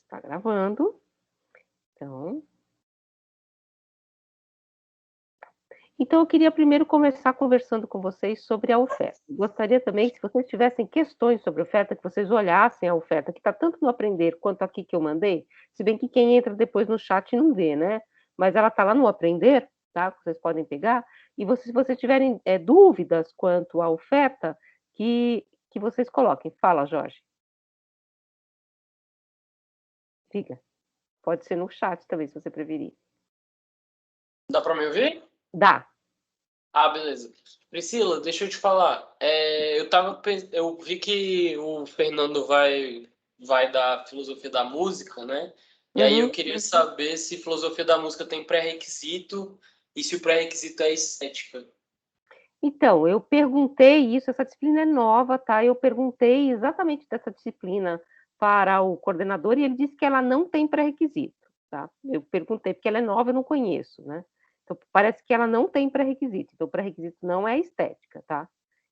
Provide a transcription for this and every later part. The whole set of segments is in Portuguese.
Está gravando. Então, eu queria primeiro começar conversando com vocês sobre a oferta. Gostaria também que, se vocês tivessem questões sobre a oferta, que vocês olhassem a oferta, que está tanto no Aprender quanto aqui que eu mandei, se bem que quem entra depois no chat não vê, né? Mas ela está lá no Aprender, tá? Que vocês podem pegar. E se vocês tiverem dúvidas quanto à oferta, que vocês coloquem. Fala, Jorge. Diga. Pode ser no chat também, se você preferir. Dá para me ouvir? Dá. Ah, beleza. Priscila, deixa eu te falar. Eu vi que o Fernando vai dar filosofia da música, né? E aí eu Uhum. queria saber se filosofia da música tem pré-requisito e se o pré-requisito é estética. Então, eu perguntei isso, essa disciplina é nova, tá? Eu perguntei exatamente dessa disciplina para o coordenador e ele disse que ela não tem pré-requisito, tá? Eu perguntei, porque ela é nova, eu não conheço, né? Então, parece que ela não tem pré-requisito, então o pré-requisito não é estética, tá?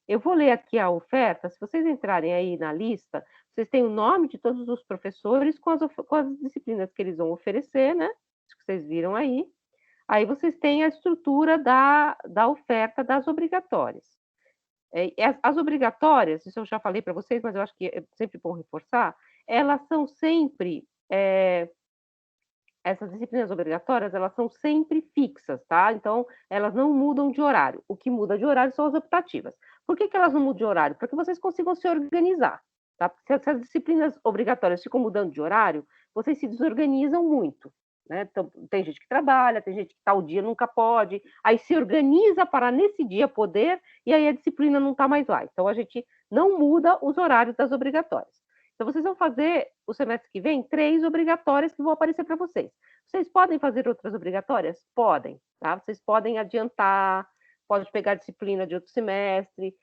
Eu vou ler aqui a oferta, se vocês entrarem aí na lista, vocês têm o nome de todos os professores com as disciplinas que eles vão oferecer, né? Acho que vocês viram aí. Aí vocês têm a estrutura da oferta das obrigatórias. As obrigatórias, isso eu já falei para vocês, mas eu acho que é sempre bom reforçar, elas são sempre, essas disciplinas obrigatórias, elas são sempre fixas, tá? Então, elas não mudam de horário. O que muda de horário são as optativas. Por que elas não mudam de horário? Para que vocês consigam se organizar, tá? Porque se as disciplinas obrigatórias ficam mudando de horário, vocês se desorganizam muito. Né? Então, tem gente que trabalha, tem gente que tal dia nunca pode, aí se organiza para nesse dia poder, e aí a disciplina não está mais lá. Então, a gente não muda os horários das obrigatórias. Então, vocês vão fazer, o semestre que vem, 3 obrigatórias que vão aparecer para vocês. Vocês podem fazer outras obrigatórias? Podem, tá? Vocês podem adiantar, pode pegar disciplina de outro semestre.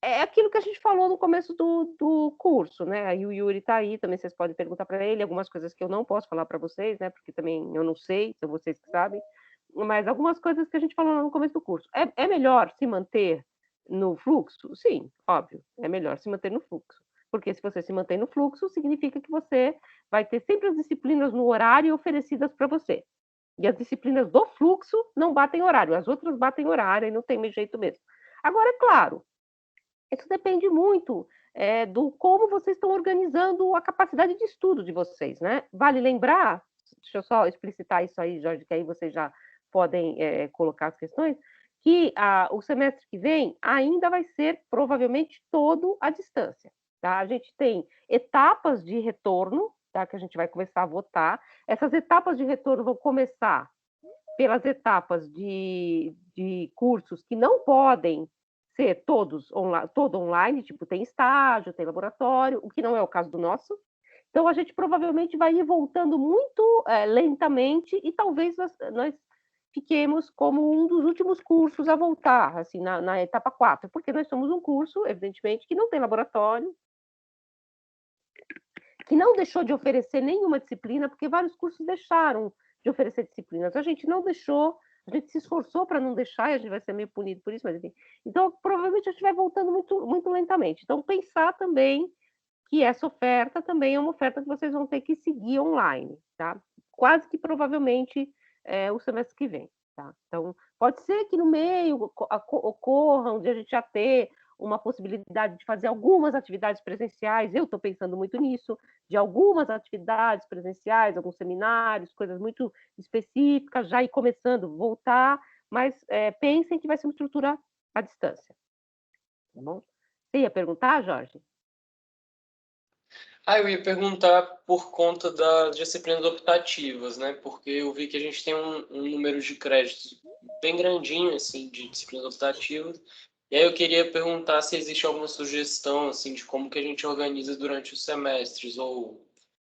É aquilo que a gente falou no começo do curso, né? Aí o Yuri está aí, também vocês podem perguntar para ele algumas coisas que eu não posso falar para vocês, né? Porque também eu não sei, são vocês que sabem. Mas algumas coisas que a gente falou no começo do curso. É melhor se manter no fluxo? Sim, óbvio, é melhor se manter no fluxo. Porque se você se mantém no fluxo, significa que você vai ter sempre as disciplinas no horário oferecidas para você. E as disciplinas do fluxo não batem horário, as outras batem horário e não tem jeito mesmo. Agora, é claro, isso depende muito do como vocês estão organizando a capacidade de estudo de vocês, né? Vale lembrar, deixa eu só explicitar isso aí, Jorge, que aí vocês já podem colocar as questões, que o semestre que vem ainda vai ser provavelmente todo à distância. Tá? A gente tem etapas de retorno, tá? Que a gente vai começar a votar. Essas etapas de retorno vão começar pelas etapas de cursos que não podem ser todo online, tipo, tem estágio, tem laboratório, o que não é o caso do nosso. Então, a gente provavelmente vai ir voltando muito lentamente e talvez nós fiquemos como um dos últimos cursos a voltar, assim, na etapa 4, porque nós somos um curso, evidentemente, que não tem laboratório, que não deixou de oferecer nenhuma disciplina, porque vários cursos deixaram de oferecer disciplinas. A gente não deixou, a gente se esforçou para não deixar, e a gente vai ser meio punido por isso, mas enfim. Então, provavelmente a gente vai voltando muito, muito lentamente. Então, pensar também que essa oferta também é uma oferta que vocês vão ter que seguir online, tá? Quase que provavelmente o semestre que vem, tá? Então, pode ser que no meio ocorra um dia a gente já ter uma possibilidade de fazer algumas atividades presenciais, eu estou pensando muito nisso, de algumas atividades presenciais, alguns seminários, coisas muito específicas, já ir começando, voltar, mas pensem que vai ser uma estrutura à distância, tá bom? Você ia perguntar, Jorge? Eu ia perguntar por conta das disciplinas optativas, né? Porque eu vi que a gente tem um número de créditos bem grandinho, assim, de disciplinas optativas. E aí eu queria perguntar se existe alguma sugestão, assim, de como que a gente organiza durante os semestres, ou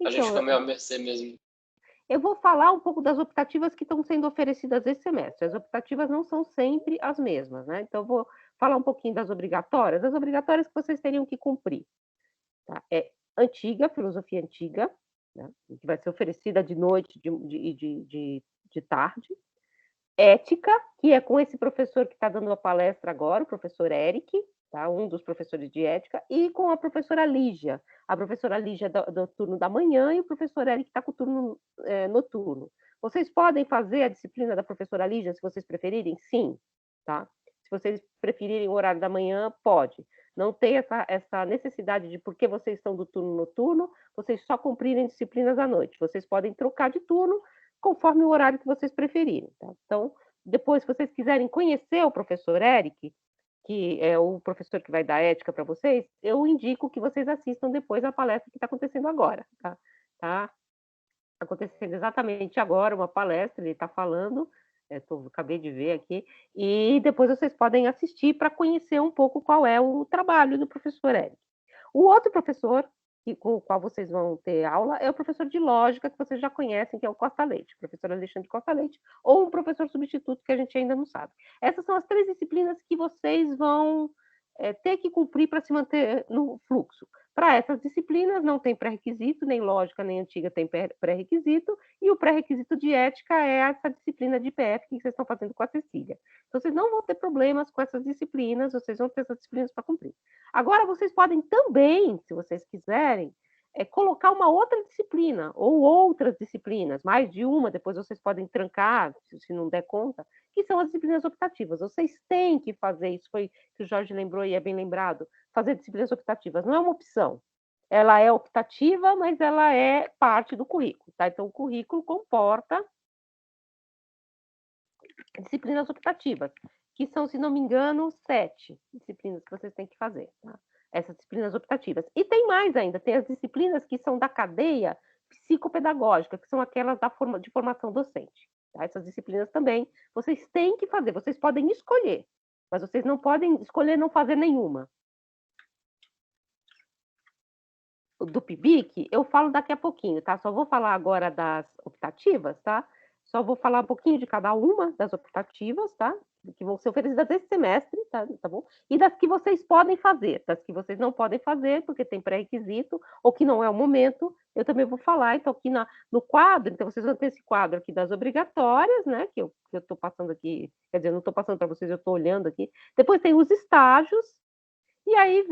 a gente Então, fica meio à mercê mesmo. eu vou falar um pouco das optativas que estão sendo oferecidas esse semestre. As optativas não são sempre as mesmas, né? Então, eu vou falar um pouquinho das obrigatórias. As obrigatórias que vocês teriam que cumprir. Tá? Antiga, filosofia antiga, né? Que vai ser oferecida de noite de tarde. Ética, que é com esse professor que está dando a palestra agora, o professor Eric, tá? Um dos professores de ética, e com a professora Lígia. A professora Lígia do turno da manhã e o professor Eric está com o turno noturno. Vocês podem fazer a disciplina da professora Lígia, se vocês preferirem? Sim, tá? Se vocês preferirem o horário da manhã, pode. Não tem essa necessidade de, porque vocês estão do turno noturno, vocês só cumprirem disciplinas à noite. Vocês podem trocar de turno conforme o horário que vocês preferirem, tá? Então, depois, se vocês quiserem conhecer o professor Eric, que é o professor que vai dar ética para vocês, eu indico que vocês assistam depois a palestra que está acontecendo agora, tá? Tá acontecendo exatamente agora uma palestra, ele está falando, acabei de ver aqui, e depois vocês podem assistir para conhecer um pouco qual é o trabalho do professor Eric. O outro professor com o qual vocês vão ter aula é o professor de lógica, que vocês já conhecem, que é o Costa Leite, o professor Alexandre Costa Leite, ou um professor substituto que a gente ainda não sabe. Essas são as 3 disciplinas que vocês vão ter que cumprir para se manter no fluxo. Para essas disciplinas não tem pré-requisito, nem lógica, nem antiga tem pré-requisito, e o pré-requisito de ética é essa disciplina de IPF que vocês estão fazendo com a Cecília. Então, vocês não vão ter problemas com essas disciplinas, vocês vão ter essas disciplinas para cumprir. Agora, vocês podem também, se vocês quiserem, colocar uma outra disciplina, ou outras disciplinas, mais de uma, depois vocês podem trancar, se não der conta, que são as disciplinas optativas. Vocês têm que fazer, isso foi que o Jorge lembrou e é bem lembrado, fazer disciplinas optativas. Não é uma opção. Ela é optativa, mas ela é parte do currículo, tá? Então, o currículo comporta disciplinas optativas, que são, se não me engano, 7 disciplinas que vocês têm que fazer, tá? Essas disciplinas optativas. E tem mais ainda, tem as disciplinas que são da cadeia psicopedagógica, que são aquelas de formação docente. Tá? Essas disciplinas também vocês têm que fazer, vocês podem escolher, mas vocês não podem escolher não fazer nenhuma. Do PIBIC, eu falo daqui a pouquinho, tá? Só vou falar agora das optativas, tá? Só vou falar um pouquinho de cada uma das optativas, tá? Que vão ser oferecidas esse semestre, tá bom? E das que vocês podem fazer, das que vocês não podem fazer, porque tem pré-requisito, ou que não é o momento, eu também vou falar. Então, aqui no quadro, então vocês vão ter esse quadro aqui das obrigatórias, né? Que eu estou passando aqui, quer dizer, eu não estou passando para vocês, eu estou olhando aqui. Depois tem os estágios, e aí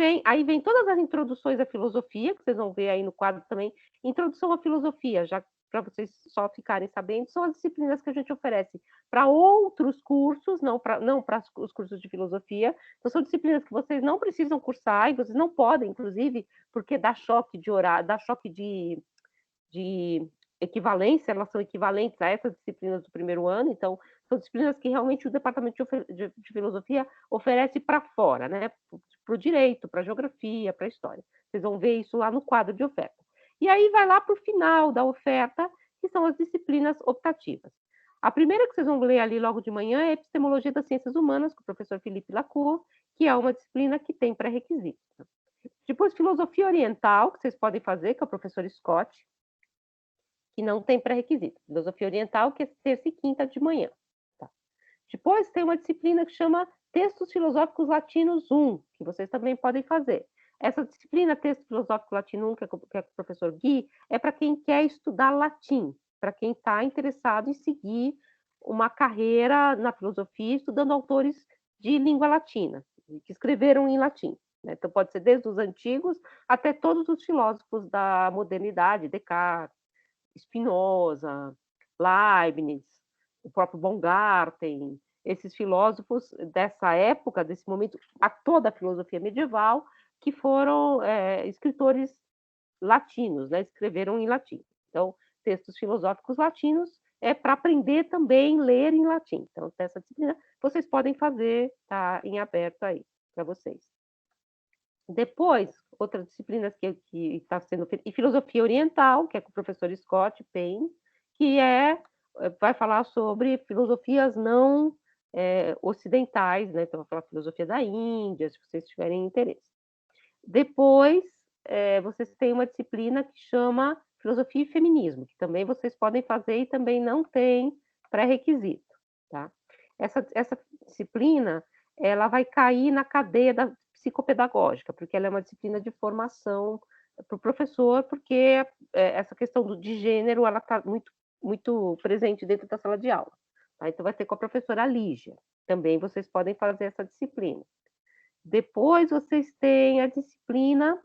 vem todas as introduções à filosofia, que vocês vão ver aí no quadro também. Introdução à filosofia, já para vocês só ficarem sabendo, são as disciplinas que a gente oferece para outros cursos, não para os cursos de filosofia. Então, são disciplinas que vocês não precisam cursar, e vocês não podem, inclusive, porque dá choque de horário, dá choque de equivalência, elas são equivalentes a essas disciplinas do primeiro ano, então são disciplinas que realmente o departamento de filosofia oferece para fora, né? Para o direito, para a geografia, para a história. Vocês vão ver isso lá no quadro de oferta. E aí vai lá para o final da oferta, que são as disciplinas optativas. A primeira que vocês vão ler ali logo de manhã é Epistemologia das Ciências Humanas, com o professor Felipe Lacour, que é uma disciplina que tem pré-requisito. Depois, Filosofia Oriental, que vocês podem fazer, que é o professor Scott, que não tem pré-requisito. Filosofia Oriental, que é terça e quinta de manhã. Tá? Depois tem uma disciplina que chama Textos Filosóficos Latinos 1, que vocês também podem fazer. Essa disciplina, Texto Filosófico Latino 1, que é com o professor Gui, é para quem quer estudar latim, para quem está interessado em seguir uma carreira na filosofia, estudando autores de língua latina, que escreveram em latim. Né? Então, pode ser desde os antigos até todos os filósofos da modernidade, Descartes, Spinoza, Leibniz, o próprio Baumgarten, esses filósofos dessa época, desse momento, a toda a filosofia medieval, que foram escritores latinos, né? Escreveram em latim. Então, textos filosóficos latinos é para aprender também a ler em latim. Então, essa disciplina vocês podem fazer, tá em aberto aí para vocês. Depois, outras disciplinas que está sendo feita, e filosofia oriental, que é com o professor Scott Payne, que vai falar sobre filosofias não ocidentais, né? Então, vai falar filosofia da Índia, se vocês tiverem interesse. Depois, vocês têm uma disciplina que chama Filosofia e Feminismo, que também vocês podem fazer e também não tem pré-requisito, tá? Essa disciplina, ela vai cair na cadeia da psicopedagógica, porque ela é uma disciplina de formação para o professor, porque essa questão de gênero, ela está muito, muito presente dentro da sala de aula. Tá? Então, vai ter com a professora Lígia. Também vocês podem fazer essa disciplina. Depois, vocês têm a disciplina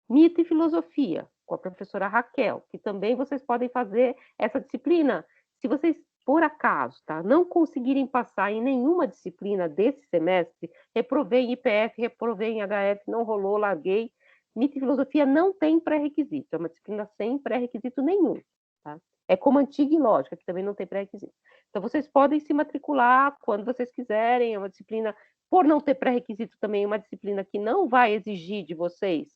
Mito e Filosofia, com a professora Raquel, que também vocês podem fazer essa disciplina. Se vocês, por acaso, tá, não conseguirem passar em nenhuma disciplina desse semestre, reprovei em IPF, reprovei em HF, não rolou, larguei. Mito e Filosofia não tem pré-requisito, é uma disciplina sem pré-requisito nenhum. Tá? É como Antiga e Lógica, que também não tem pré-requisito. Então, vocês podem se matricular quando vocês quiserem, é uma disciplina, por não ter pré-requisito também, é uma disciplina que não vai exigir de vocês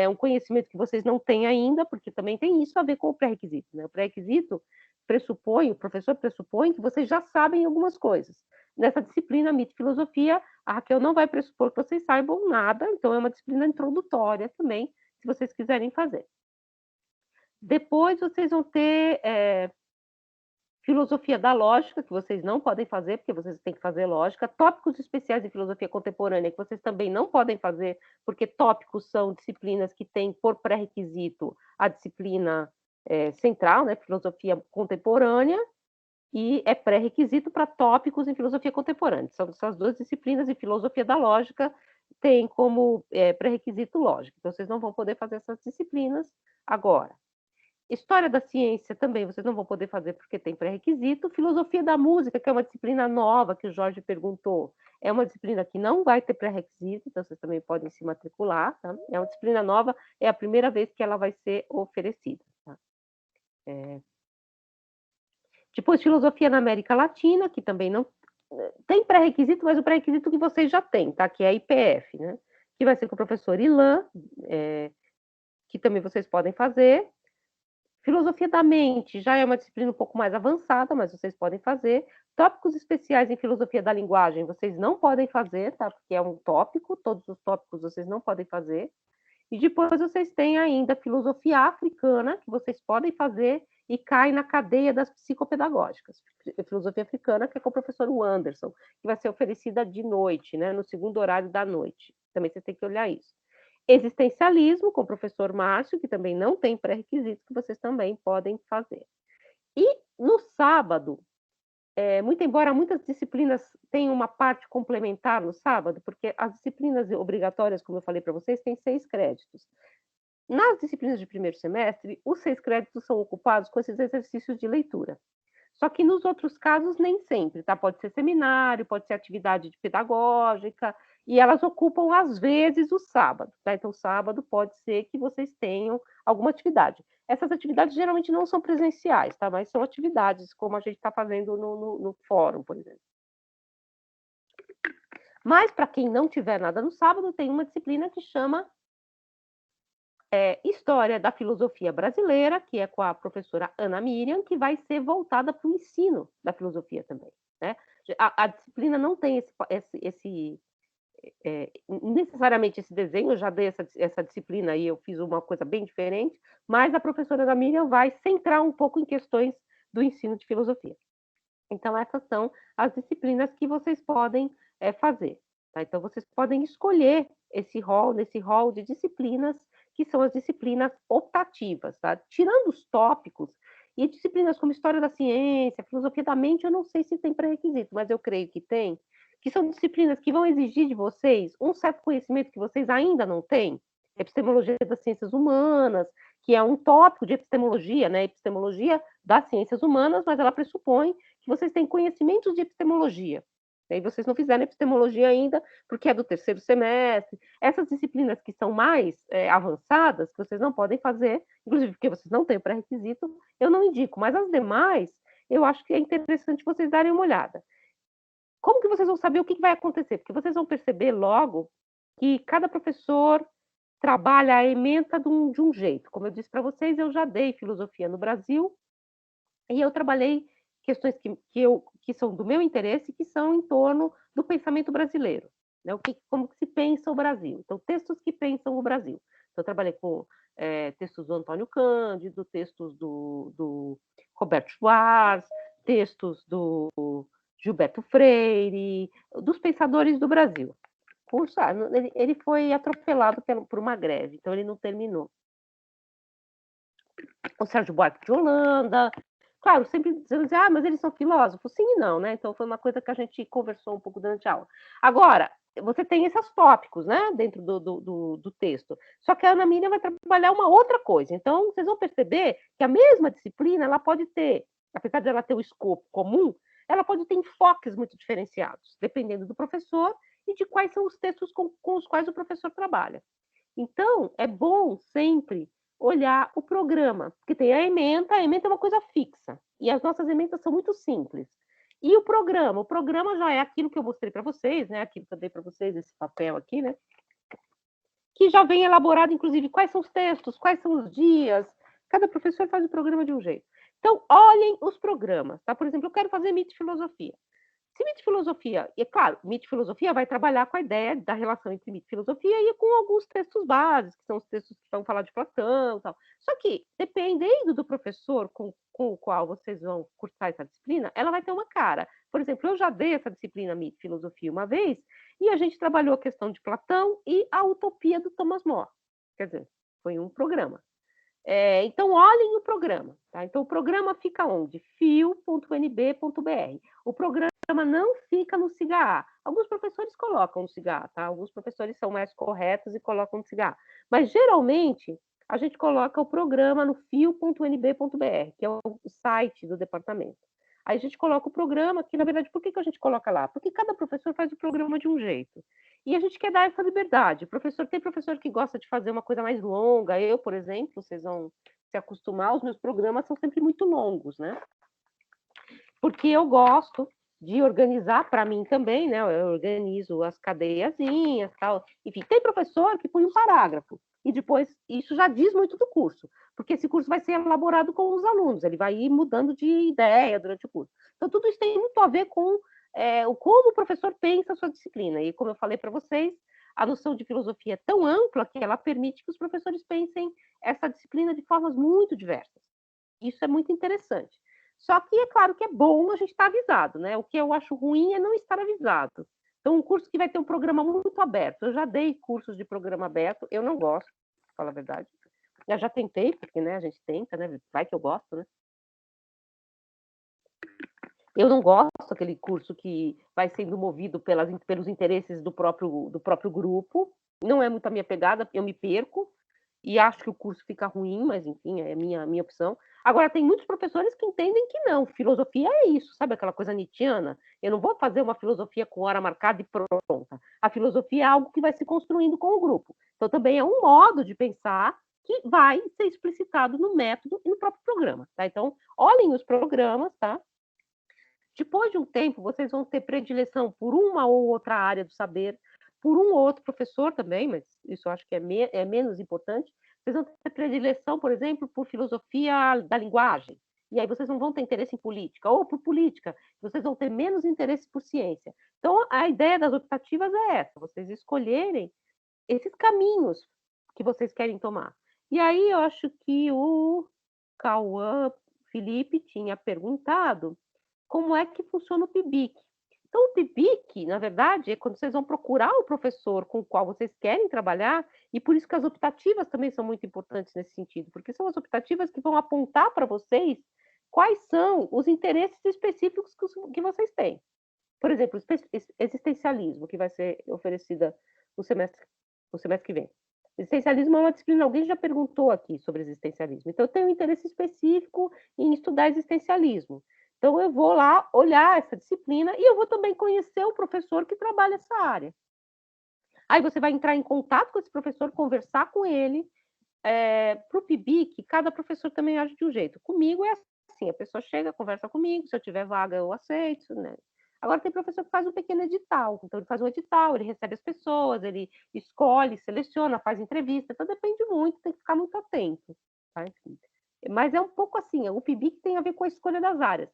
um conhecimento que vocês não têm ainda, porque também tem isso a ver com o pré-requisito. Né? O pré-requisito pressupõe, o professor pressupõe que vocês já sabem algumas coisas. Nessa disciplina, Mito e Filosofia, a Raquel não vai pressupor que vocês saibam nada, então é uma disciplina introdutória também, se vocês quiserem fazer. Depois vocês vão ter Filosofia da Lógica, que vocês não podem fazer, porque vocês têm que fazer lógica. Tópicos especiais de filosofia contemporânea, que vocês também não podem fazer, porque tópicos são disciplinas que têm por pré-requisito a disciplina central, né, filosofia contemporânea, e é pré-requisito para tópicos em filosofia contemporânea. São essas duas disciplinas, e filosofia da lógica tem como pré-requisito lógica. Então, vocês não vão poder fazer essas disciplinas agora. História da ciência também vocês não vão poder fazer porque tem pré-requisito. Filosofia da música, que é uma disciplina nova que o Jorge perguntou, é uma disciplina que não vai ter pré-requisito, então vocês também podem se matricular. Tá? É uma disciplina nova, é a primeira vez que ela vai ser oferecida. Tá? Depois, filosofia na América Latina, que também não tem pré-requisito, mas o pré-requisito que vocês já têm, tá? Que é a IPF, né? Que vai ser com o professor Ilan, que também vocês podem fazer. Filosofia da mente já é uma disciplina um pouco mais avançada, mas vocês podem fazer. Tópicos especiais em filosofia da linguagem, vocês não podem fazer, tá? Porque é um tópico, todos os tópicos vocês não podem fazer. E depois vocês têm ainda filosofia africana, que vocês podem fazer e cai na cadeia das psicopedagógicas. Filosofia africana, que é com o professor Anderson, que vai ser oferecida de noite, né? No segundo horário da noite. Também você tem que olhar isso. Existencialismo, com o professor Márcio, que também não tem pré-requisito, que vocês também podem fazer. E no sábado, muito embora muitas disciplinas tenham uma parte complementar no sábado, porque as disciplinas obrigatórias, como eu falei para vocês, têm 6 créditos. Nas disciplinas de primeiro semestre, os 6 créditos são ocupados com esses exercícios de leitura. Só que nos outros casos, nem sempre, tá? Pode ser seminário, pode ser atividade pedagógica, e elas ocupam, às vezes, o sábado, tá? Então, sábado pode ser que vocês tenham alguma atividade. Essas atividades geralmente não são presenciais, tá? Mas são atividades, como a gente está fazendo no fórum, por exemplo. Mas, para quem não tiver nada no sábado, tem uma disciplina que chama História da Filosofia Brasileira, que é com a professora Ana Miriam, que vai ser voltada para o ensino da filosofia também. Né? A disciplina não tem necessariamente esse desenho, eu já dei essa disciplina aí, eu fiz uma coisa bem diferente, mas a professora Ana Miriam vai centrar um pouco em questões do ensino de filosofia. Então, essas são as disciplinas que vocês podem fazer. Tá? Então, vocês podem escolher nesse rol de disciplinas, que são as disciplinas optativas. Tá? Tirando os tópicos, e disciplinas como História da Ciência, Filosofia da Mente, eu não sei se tem pré-requisito, mas eu creio que tem, que são disciplinas que vão exigir de vocês um certo conhecimento que vocês ainda não têm, Epistemologia das Ciências Humanas, que é um tópico de epistemologia, né? Epistemologia das ciências humanas, mas ela pressupõe que vocês têm conhecimentos de epistemologia. E vocês não fizeram epistemologia ainda, porque é do terceiro semestre. Essas disciplinas que são mais avançadas, que vocês não podem fazer, inclusive porque vocês não têm pré-requisito, eu não indico. Mas as demais, eu acho que é interessante vocês darem uma olhada. Como que vocês vão saber o que vai acontecer? Porque vocês vão perceber logo que cada professor trabalha a ementa de um jeito. Como eu disse para vocês, eu já dei filosofia no Brasil e eu trabalhei questões que são do meu interesse, que são em torno do pensamento brasileiro. Né? Como que se pensa o Brasil. Então, textos que pensam o Brasil. Então, eu trabalhei com textos do Antônio Cândido, textos do Roberto Schwarz, textos do Gilberto Freire, dos pensadores do Brasil. Ele foi atropelado por uma greve, então ele não terminou. O Sérgio Buarque de Holanda, claro, sempre dizendo, mas eles são filósofos? Sim e não, né? Então foi uma coisa que a gente conversou um pouco durante a aula. Agora, você tem esses tópicos, né, dentro do texto. Só que a Ana Miriam vai trabalhar uma outra coisa. Então, vocês vão perceber que a mesma disciplina, ela pode ter, apesar de ela ter o escopo comum, ela pode ter enfoques muito diferenciados, dependendo do professor e de quais são os textos com os quais o professor trabalha. Então, é bom sempre olhar o programa, porque tem a ementa é uma coisa fixa, e as nossas ementas são muito simples. E o programa já é aquilo que eu mostrei para vocês, né? Aquilo que eu dei para vocês, esse papel aqui, né? Que já vem elaborado, inclusive, quais são os textos, quais são os dias. Cada professor faz o programa de um jeito. Então, olhem os programas, tá? Por exemplo, eu quero fazer MIT Filosofia. Se mito e filosofia, e é claro, mito e filosofia vai trabalhar com a ideia da relação entre mito e filosofia e com alguns textos básicos, que são os textos que vão falar de Platão e tal. Só que, dependendo do professor com o qual vocês vão cursar essa disciplina, ela vai ter uma cara. Por exemplo, eu já dei essa disciplina mito e filosofia uma vez, e a gente trabalhou a questão de Platão e a utopia do Thomas More. Quer dizer, foi um programa. Então, olhem o programa. Tá? Então, o programa fica onde? fio.nb.br. O programa não fica no SIGA. Alguns professores colocam no SIGA, tá? Alguns professores são mais corretos e colocam no SIGA. Mas, geralmente, a gente coloca o programa no fio.nb.br, que é o site do departamento. Aí a gente coloca o programa, que, na verdade, por que a gente coloca lá? Porque cada professor faz o programa de um jeito. E a gente quer dar essa liberdade. Tem professor que gosta de fazer uma coisa mais longa. Eu, por exemplo, vocês vão se acostumar, os meus programas são sempre muito longos, né? Porque eu gosto de organizar para mim também, né? Eu organizo as cadeiazinhas, tal. Enfim, tem professor que põe um parágrafo e depois isso já diz muito do curso, porque esse curso vai ser elaborado com os alunos, ele vai ir mudando de ideia durante o curso. Então, tudo isso tem muito a ver com como o professor pensa a sua disciplina. E como eu falei para vocês, a noção de filosofia é tão ampla que ela permite que os professores pensem essa disciplina de formas muito diversas. Isso é muito interessante. Só que é claro que é bom a gente estar avisado, né? O que eu acho ruim é não estar avisado. Então, um curso que vai ter um programa muito aberto. Eu já dei cursos de programa aberto, eu não gosto, para falar a verdade. Eu já tentei, porque né, a gente tenta, né? Vai que eu gosto, né? Eu não gosto daquele curso que vai sendo movido pelos interesses do próprio grupo. Não é muito a minha pegada, eu me perco e acho que o curso fica ruim, mas enfim, é a minha opção. Agora, tem muitos professores que entendem que não, filosofia é isso, sabe aquela coisa nietzschiana? Eu não vou fazer uma filosofia com hora marcada e pronta. A filosofia é algo que vai se construindo com o grupo. Então, também é um modo de pensar que vai ser explicitado no método e no próprio programa, tá? Então, olhem os programas, tá? Depois de um tempo, vocês vão ter predileção por uma ou outra área do saber, por um ou outro professor também, mas isso eu acho que é menos importante. Vocês vão ter predileção, por exemplo, por filosofia da linguagem, e aí vocês não vão ter interesse em política, ou por política, vocês vão ter menos interesse por ciência. Então, a ideia das optativas é essa, vocês escolherem esses caminhos que vocês querem tomar. E aí eu acho que o Cauã Felipe tinha perguntado como é que funciona o PIBIC. Então, o PIBIC, na verdade, é quando vocês vão procurar o professor com o qual vocês querem trabalhar, e por isso que as optativas também são muito importantes nesse sentido, porque são as optativas que vão apontar para vocês quais são os interesses específicos que vocês têm. Por exemplo, existencialismo, que vai ser oferecida no semestre que vem. Existencialismo é uma disciplina, alguém já perguntou aqui sobre existencialismo. Então, eu tenho um interesse específico em estudar existencialismo. Então, eu vou lá olhar essa disciplina e eu vou também conhecer o professor que trabalha essa área. Aí você vai entrar em contato com esse professor, conversar com ele. Para o PIBIC, cada professor também age de um jeito. Comigo é assim, a pessoa chega, conversa comigo, se eu tiver vaga eu aceito, né? Agora tem professor que faz um pequeno edital, então ele faz um edital, ele recebe as pessoas, ele escolhe, seleciona, faz entrevista, então depende muito, tem que ficar muito atento. Tá? Mas é um pouco assim, o PIBIC tem a ver com a escolha das áreas.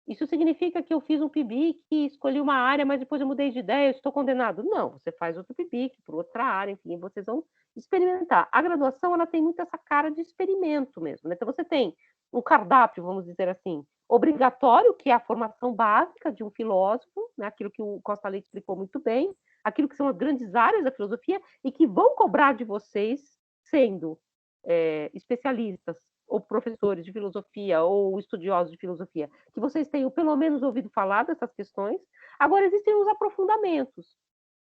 Isso significa que eu fiz um PIBIC, escolhi uma área, mas depois eu mudei de ideia, eu estou condenado? Não, você faz outro PIBIC por outra área, enfim, vocês vão experimentar. A graduação, ela tem muito essa cara de experimento mesmo, né? Então, você tem um cardápio, vamos dizer assim, obrigatório, que é a formação básica de um filósofo, né? Aquilo que o Costa Leite explicou muito bem, aquilo que são as grandes áreas da filosofia e que vão cobrar de vocês, sendo especialistas ou professores de filosofia ou estudiosos de filosofia, que vocês tenham pelo menos ouvido falar dessas questões. Agora, existem os aprofundamentos.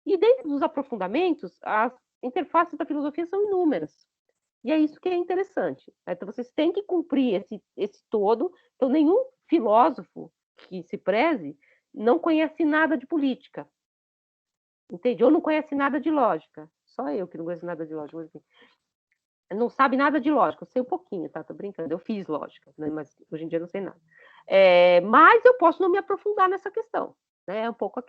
E dentro dos aprofundamentos, as interfaces da filosofia são inúmeras. E é isso que é interessante. Né? Então, vocês têm que cumprir esse todo. Então, nenhum filósofo que se preze não conhece nada de política. Entende? Ou não conhece nada de lógica. Só eu que não conheço nada de lógica. Mas, assim, não sabe nada de lógica. Eu sei um pouquinho, tá? Tô brincando. Eu fiz lógica, né? Mas hoje em dia eu não sei nada. Mas eu posso não me aprofundar nessa questão. Né? É um pouco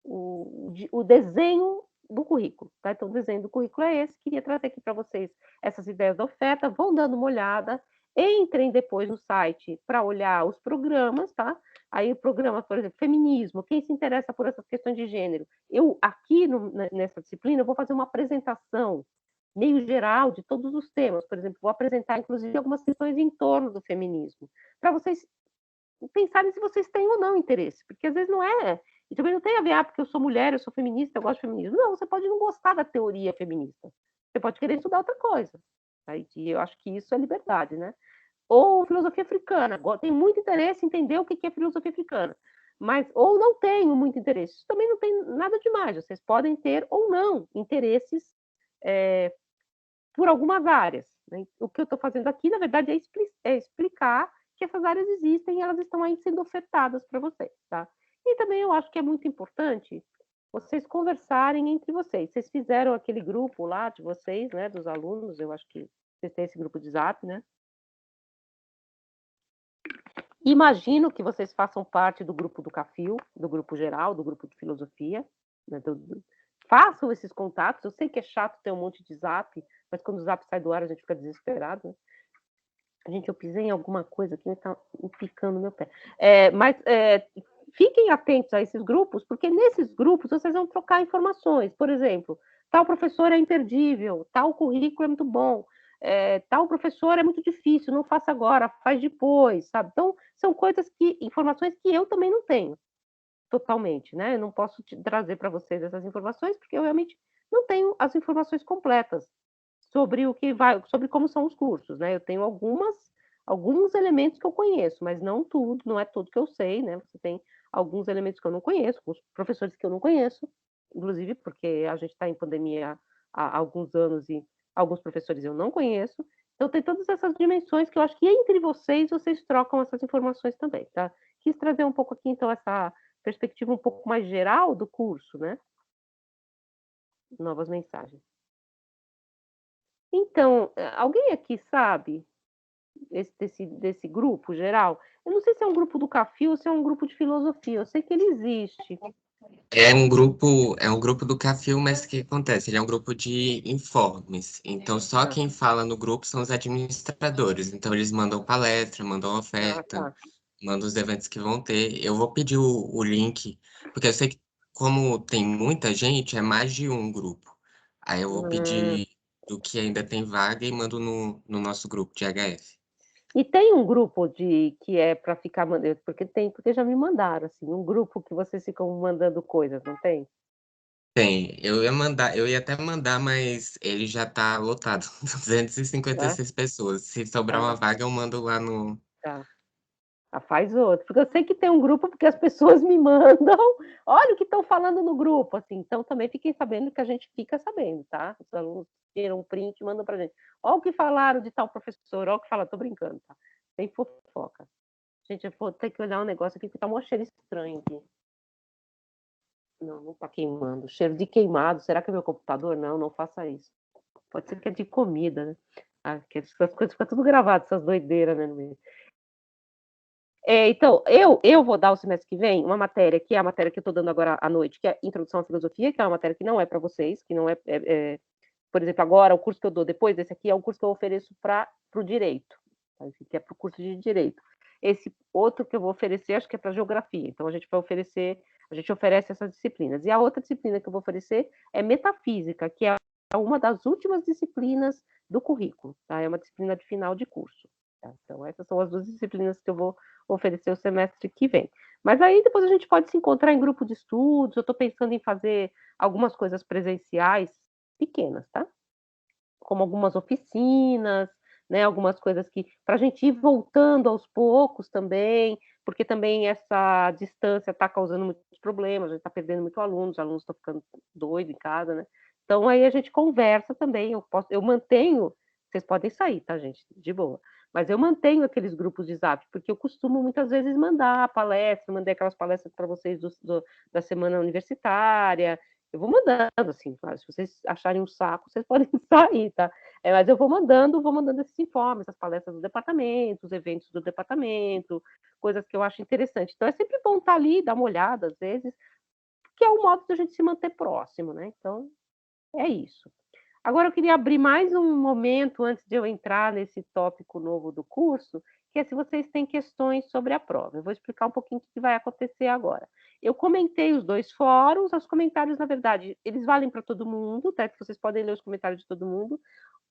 o desenho do currículo. Tá? Então, o desenho do currículo é esse. Queria trazer aqui para vocês essas ideias da oferta. Vão dando uma olhada. Entrem depois no site para olhar os programas, tá? Aí o programa, por exemplo, feminismo, quem se interessa por essas questões de gênero. Eu, aqui nessa disciplina, eu vou fazer uma apresentação meio geral de todos os temas. Por exemplo, vou apresentar, inclusive, algumas questões em torno do feminismo, para vocês pensarem se vocês têm ou não interesse, porque às vezes não é. E também não tem a ver, porque eu sou mulher, eu sou feminista, eu gosto de feminismo. Não, você pode não gostar da teoria feminista. Você pode querer estudar outra coisa. Aí, e eu acho que isso é liberdade, né? Ou filosofia africana. Tenho muito interesse em entender o que é filosofia africana. Mas, ou não tenho muito interesse. Isso também não tem nada demais. Vocês podem ter ou não interesses por algumas áreas. Né? O que eu estou fazendo aqui, na verdade, é explicar que essas áreas existem e elas estão aí sendo ofertadas para vocês. Tá? E também eu acho que é muito importante vocês conversarem entre vocês. Vocês fizeram aquele grupo lá de vocês, né, dos alunos, eu acho que vocês têm esse grupo de Zap, né? Imagino que vocês façam parte do grupo do CAFIL, do grupo geral, do grupo de filosofia. Né? Façam esses contatos. Eu sei que é chato ter um monte de Zap, mas quando o Zap sai do ar a gente fica desesperado. Né? Gente, eu pisei em alguma coisa que está picando meu pé. Mas fiquem atentos a esses grupos, porque nesses grupos vocês vão trocar informações. Por exemplo, tal professor é imperdível, tal currículo é muito bom, tal professor é muito difícil, não faça agora, faz depois, sabe? Então, são informações que eu também não tenho totalmente, né? Eu não posso trazer para vocês essas informações, porque eu realmente não tenho as informações completas sobre sobre como são os cursos, né? Eu tenho alguns elementos que eu conheço, mas não tudo, não é tudo que eu sei, né? Você tem alguns elementos que eu não conheço, os professores que eu não conheço, inclusive porque a gente está em pandemia há alguns anos e alguns professores eu não conheço. Então tem todas essas dimensões que eu acho que entre vocês trocam essas informações também, tá? Quis trazer um pouco aqui, então, essa perspectiva um pouco mais geral do curso, né? Novas mensagens. Então, alguém aqui sabe desse grupo geral? Eu não sei se é um grupo do CAFIL ou se é um grupo de filosofia. Eu sei que ele existe. É um grupo do Cafil, mas o que acontece? Ele é um grupo de informes. Então, só quem fala no grupo são os administradores. Então, eles mandam palestra, mandam oferta, Tá. mandam os eventos que vão ter. Eu vou pedir o link, porque eu sei que, como tem muita gente, é mais de um grupo. Aí eu vou Hum. pedir do que ainda tem vaga e mando no nosso grupo de HS. E tem um grupo que é para ficar mandando, porque já me mandaram assim, um grupo que vocês ficam mandando coisas, não tem? Tem, eu ia até mandar, mas ele já tá lotado, Tá? 256 pessoas. Se sobrar uma Ah, vaga, eu mando lá no. tá. Ah, faz outro. Porque eu sei que tem um grupo, porque as pessoas me mandam, olha o que estão falando no grupo, assim. Então também fiquem sabendo que a gente fica sabendo, tá? Os alunos tiram um print e mandam pra gente. Olha o que falaram de tal professor, olha o que falaram, tô brincando, tá? Tem fofoca. Gente, eu vou ter que olhar um negócio aqui que tá um cheiro estranho aqui. Não, não tá queimando. Cheiro de queimado. Será que é meu computador? Não, não faça isso. Pode ser que é de comida, né? Ah, que essas coisas ficam tudo gravado, essas doideiras, né? No meio. Então, eu vou dar o semestre que vem uma matéria, que é a matéria que eu estou dando agora à noite, que é Introdução à Filosofia, que é uma matéria que não é para vocês, que não por exemplo, agora o curso que eu dou depois desse aqui é o curso que eu ofereço para o direito, tá? Que é para o curso de direito. Esse outro que eu vou oferecer, acho que é para geografia. Então, a gente oferece essas disciplinas. E a outra disciplina que eu vou oferecer é metafísica, que é uma das últimas disciplinas do currículo, tá? É uma disciplina de final de curso. Tá? Então, essas são as duas disciplinas que eu vou oferecer o semestre que vem. Mas aí depois a gente pode se encontrar em grupo de estudos. Eu estou pensando em fazer algumas coisas presenciais pequenas, tá? Como algumas oficinas, né? Algumas coisas que, para a gente ir voltando aos poucos também, porque também essa distância está causando muitos problemas, a gente está perdendo muito alunos, os alunos estão ficando doidos em casa, né? Então aí a gente conversa também, eu mantenho, vocês podem sair, tá, gente? De boa. Mas eu mantenho aqueles grupos de Zap, porque eu costumo muitas vezes mandar palestra, mandei aquelas palestras para vocês da semana universitária, eu vou mandando, assim, claro, se vocês acharem um saco, vocês podem sair, tá? Mas eu vou mandando esses informes, as palestras do departamento, os eventos do departamento, coisas que eu acho interessante. Então, é sempre bom estar ali, dar uma olhada, às vezes, que é o modo da gente se manter próximo, né? Então, é isso. Agora, eu queria abrir mais um momento antes de eu entrar nesse tópico novo do curso, que é se vocês têm questões sobre a prova. Eu vou explicar um pouquinho o que vai acontecer agora. Eu comentei os 2 fóruns, os comentários, na verdade, eles valem para todo mundo, tá? Vocês podem ler os comentários de todo mundo.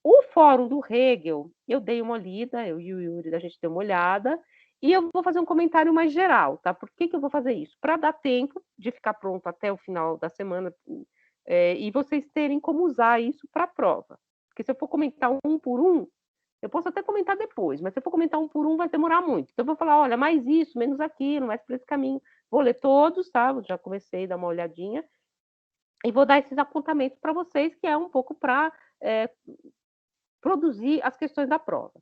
O fórum do Hegel, eu dei uma olhada, eu e o Yuri, a gente deu uma olhada, e eu vou fazer um comentário mais geral, tá? Por que eu vou fazer isso? Para dar tempo de ficar pronto até o final da semana, e vocês terem como usar isso para a prova. Porque se eu for comentar um por um, eu posso até comentar depois, mas se eu for comentar um por um, vai demorar muito. Então, eu vou falar, olha, mais isso, menos aquilo, mais por esse caminho. Vou ler todos, tá? Já comecei a dar uma olhadinha. E vou dar esses apontamentos para vocês, que é um pouco para produzir as questões da prova.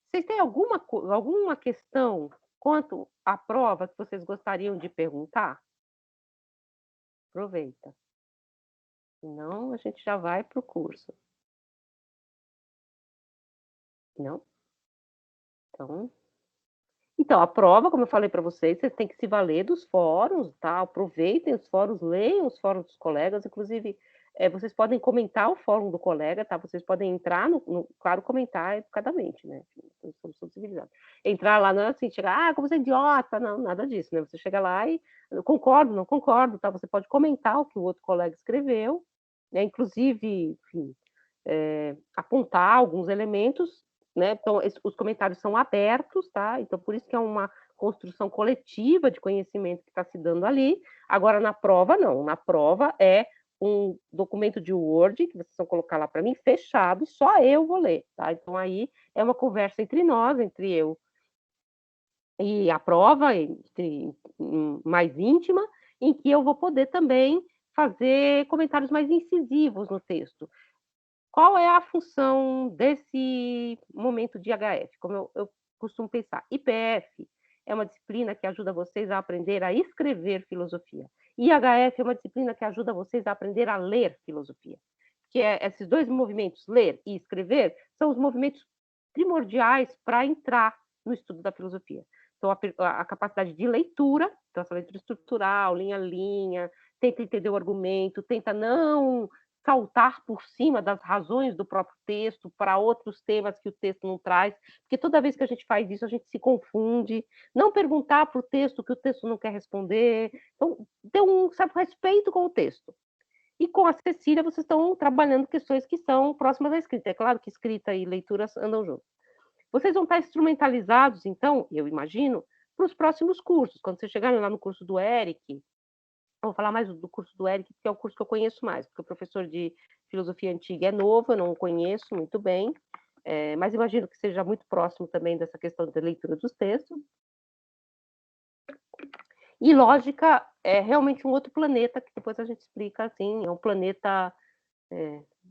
Vocês têm alguma questão quanto à prova que vocês gostariam de perguntar? Aproveita. Senão, a gente já vai para o curso. Não? Então, a prova, como eu falei para vocês têm que se valer dos fóruns, tá? Aproveitem os fóruns, leiam os fóruns dos colegas, inclusive, vocês podem comentar o fórum do colega, tá? Vocês podem entrar claro, comentar educadamente, né? Somos todos civilizados. Entrar lá, não é assim, chegar, como você é idiota, não, nada disso, né? Você chega lá e concordo, não concordo, tá? Você pode comentar o que o outro colega escreveu, né? Inclusive, enfim, apontar alguns elementos, né? Então, os comentários são abertos, tá? Então, por isso que é uma construção coletiva de conhecimento que está se dando ali. Agora, na prova, não. Na prova é um documento de Word, que vocês vão colocar lá para mim, fechado, e só eu vou ler, tá? Então, aí é uma conversa entre nós, entre eu e a prova, mais íntima, em que eu vou poder também fazer comentários mais incisivos no texto. Qual é a função desse momento de HF? Como eu costumo pensar, IPF é uma disciplina que ajuda vocês a aprender a escrever filosofia. E HF é uma disciplina que ajuda vocês a aprender a ler filosofia. Que esses 2 movimentos, ler e escrever, são os movimentos primordiais para entrar no estudo da filosofia. Então, a capacidade de leitura, então essa leitura estrutural, linha a linha, tenta entender o argumento, tenta não saltar por cima das razões do próprio texto para outros temas que o texto não traz, porque toda vez que a gente faz isso, a gente se confunde. Não perguntar para o texto que o texto não quer responder. Então, ter um certo respeito com o texto. E com a Cecília, vocês estão trabalhando questões que são próximas à escrita. É claro que escrita e leitura andam juntos. Vocês vão estar instrumentalizados, então, eu imagino, para os próximos cursos. Quando vocês chegarem lá no curso do Eric, eu vou falar mais do curso do Eric, que é o curso que eu conheço mais, porque o professor de filosofia antiga é novo, eu não o conheço muito bem, mas imagino que seja muito próximo também dessa questão da leitura dos textos. E lógica é realmente um outro planeta, que depois a gente explica assim, é um planeta...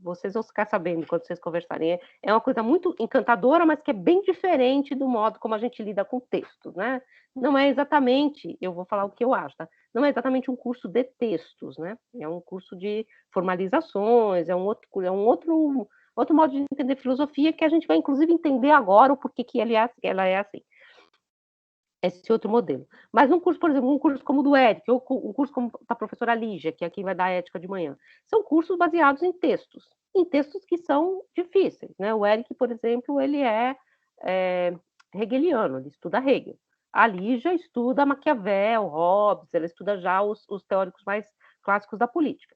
vocês vão ficar sabendo quando vocês conversarem. É uma coisa muito encantadora, mas que é bem diferente do modo como a gente lida com textos, né? Não é exatamente, eu vou falar o que eu acho, tá? Não é exatamente um curso de textos, né? É um curso de formalizações, é um outro modo de entender filosofia que a gente vai, inclusive, entender agora o porquê que ela é assim. Esse outro modelo. Mas um curso, por exemplo, um curso como o do Eric, ou um curso como da professora Lígia, que é quem vai dar ética de manhã, são cursos baseados em textos que são difíceis, né? O Eric, por exemplo, ele é hegeliano, ele estuda Hegel. A Lígia estuda Maquiavel, Hobbes, ela estuda já os teóricos mais clássicos da política.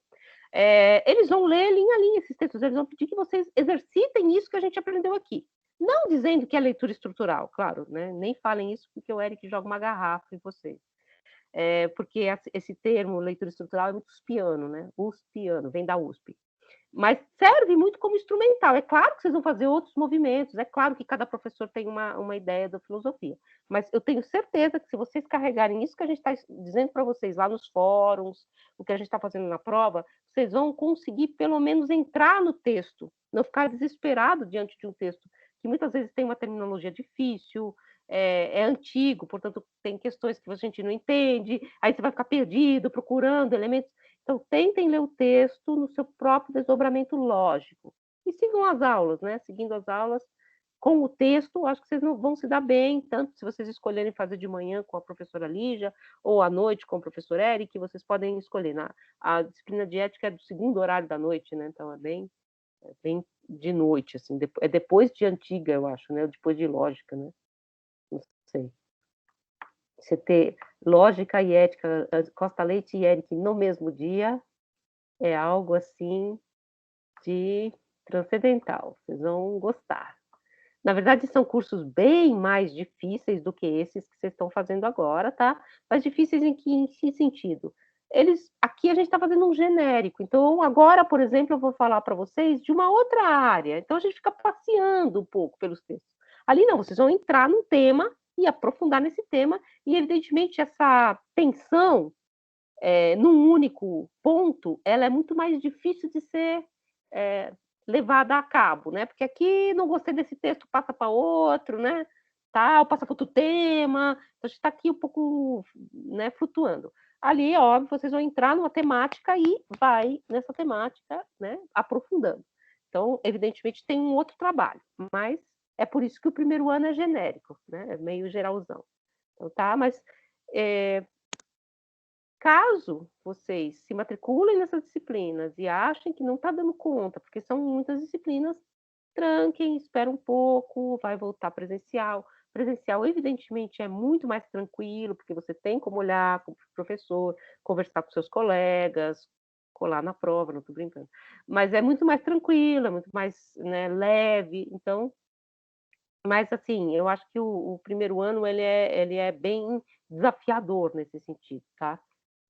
Eles vão ler linha a linha esses textos, eles vão pedir que vocês exercitem isso que a gente aprendeu aqui. Não dizendo que é leitura estrutural, claro, né? Nem falem isso porque o Eric joga uma garrafa em vocês. Porque esse termo, leitura estrutural, é muito uspiano, né? Uspiano, vem da USP. Mas serve muito como instrumental. É claro que vocês vão fazer outros movimentos, é claro que cada professor tem uma ideia da filosofia, mas eu tenho certeza que se vocês carregarem isso que a gente está dizendo para vocês lá nos fóruns, o que a gente está fazendo na prova, vocês vão conseguir pelo menos entrar no texto, não ficar desesperado diante de um texto que muitas vezes tem uma terminologia difícil, é antigo, portanto tem questões que a gente não entende, aí você vai ficar perdido procurando elementos. Então, tentem ler o texto no seu próprio desdobramento lógico. E sigam as aulas, né? Seguindo as aulas com o texto, acho que vocês não vão se dar bem, tanto se vocês escolherem fazer de manhã com a professora Lígia, ou à noite com o professor Eric, vocês podem escolher. A disciplina de ética é do segundo horário da noite, né? Então, é bem de noite, assim. É depois de antiga, eu acho, né? Depois de lógica, né? Não sei. Você ter lógica e ética, Costa Leite e Eric no mesmo dia, é algo assim de transcendental, vocês vão gostar. Na verdade, são cursos bem mais difíceis do que esses que vocês estão fazendo agora, tá? Mas difíceis em que sentido? Aqui a gente está fazendo um genérico, então agora, por exemplo, eu vou falar para vocês de uma outra área, então a gente fica passeando um pouco pelos textos. Ali não, vocês vão entrar num tema e aprofundar nesse tema, e evidentemente essa tensão num único ponto, ela é muito mais difícil de ser levada a cabo, né? Porque aqui não gostei desse texto, passa para outro, né? Tal, passa para outro tema, então a gente está aqui um pouco, né, flutuando. Ali, óbvio, vocês vão entrar numa temática e vai nessa temática, né, aprofundando. Então, evidentemente, tem um outro trabalho, mas é por isso que o primeiro ano é genérico, né? É meio geralzão. Então, tá, mas caso vocês se matriculem nessas disciplinas e achem que não está dando conta, porque são muitas disciplinas, tranquem, espera um pouco, vai voltar presencial. Presencial, evidentemente, é muito mais tranquilo, porque você tem como olhar como professor, conversar com seus colegas, colar na prova, não estou brincando. Mas é muito mais tranquilo, é muito mais, né, leve. Então, mas assim, eu acho que o primeiro ano ele é bem desafiador nesse sentido, tá?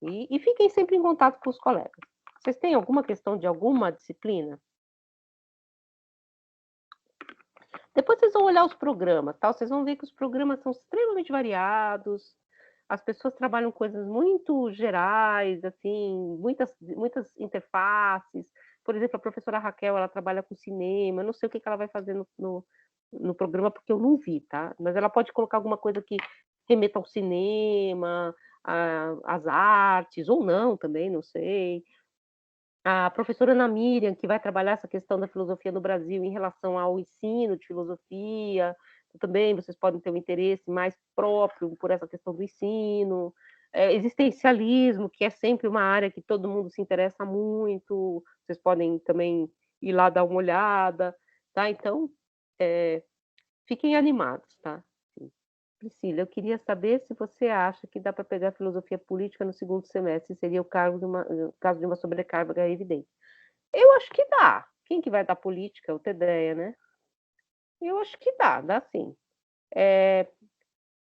E fiquem sempre em contato com os colegas. Vocês têm alguma questão de alguma disciplina? Depois vocês vão olhar os programas, tá? Vocês vão ver que os programas são extremamente variados, as pessoas trabalham coisas muito gerais, assim, muitas interfaces. Por exemplo, a professora Raquel, ela trabalha com cinema, eu não sei o que ela vai fazer no programa, porque eu não vi, tá? Mas ela pode colocar alguma coisa que remeta ao cinema, às artes, ou não também, não sei. A professora Ana Miriam, que vai trabalhar essa questão da filosofia no Brasil em relação ao ensino de filosofia, também vocês podem ter um interesse mais próprio por essa questão do ensino. Existencialismo, que é sempre uma área que todo mundo se interessa muito, vocês podem também ir lá dar uma olhada, tá? Então, fiquem animados, tá? Priscila, eu queria saber se você acha que dá para pegar filosofia política no segundo semestre, seria o caso de uma sobrecarga evidente. Eu acho que dá. Quem que vai dar política? O TDEA, né? Eu acho que dá sim.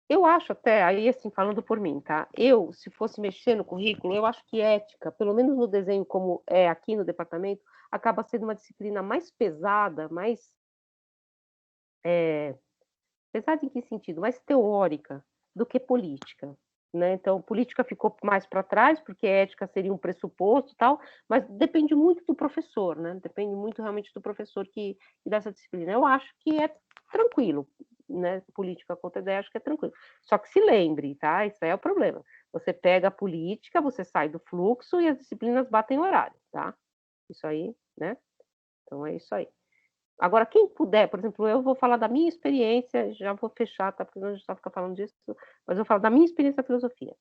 Eu acho até, aí assim, falando por mim, tá? Eu, se fosse mexer no currículo, eu acho que ética, pelo menos no desenho como é aqui no departamento, acaba sendo uma disciplina mais pesada, mais... pesada em que sentido? Mais teórica do que política. Né? Então, política ficou mais para trás, porque ética seria um pressuposto e tal, mas depende muito do professor, né? Depende muito realmente do professor que dessa disciplina. Eu acho que é tranquilo, né? Política contra ideia, acho que é tranquilo. Só que se lembre, tá? Isso aí é o problema. Você pega a política, você sai do fluxo e as disciplinas batem horário, tá? Isso aí, né? Então é isso aí. Agora, quem puder, por exemplo, eu vou falar da minha experiência, já vou fechar, tá? Porque a gente só fica falando disso, mas eu vou falar da minha experiência na filosofia.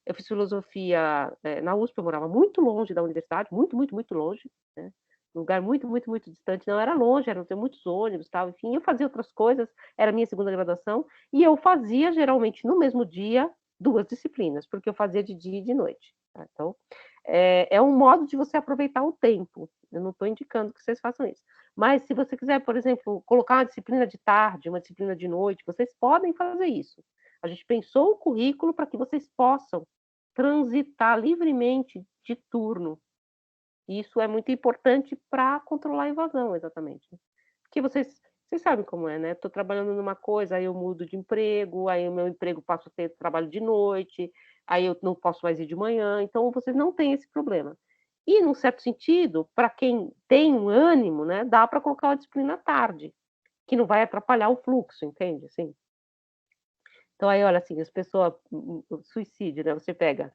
Eu fiz filosofia na USP, eu morava muito longe da universidade, muito longe, né? Um lugar muito distante, não era longe, eram muitos ônibus, tal, enfim, eu fazia outras coisas, era a minha segunda graduação, e eu fazia, geralmente, no mesmo dia, 2 disciplinas, porque eu fazia de dia e de noite. Tá? Então, é um modo de você aproveitar o tempo, eu não estou indicando que vocês façam isso. Mas se você quiser, por exemplo, colocar uma disciplina de tarde, uma disciplina de noite, vocês podem fazer isso. A gente pensou o currículo para que vocês possam transitar livremente de turno. E isso é muito importante para controlar a evasão, exatamente. Porque vocês sabem como é, né? Estou trabalhando numa coisa, aí eu mudo de emprego, aí o meu emprego passa a ter trabalho de noite, aí eu não posso mais ir de manhã, então vocês não têm esse problema. E, num certo sentido, para quem tem um ânimo, né, dá para colocar uma disciplina à tarde, que não vai atrapalhar o fluxo, entende? Assim. Então, aí, olha, assim, as pessoas, suicídio, né? Você pega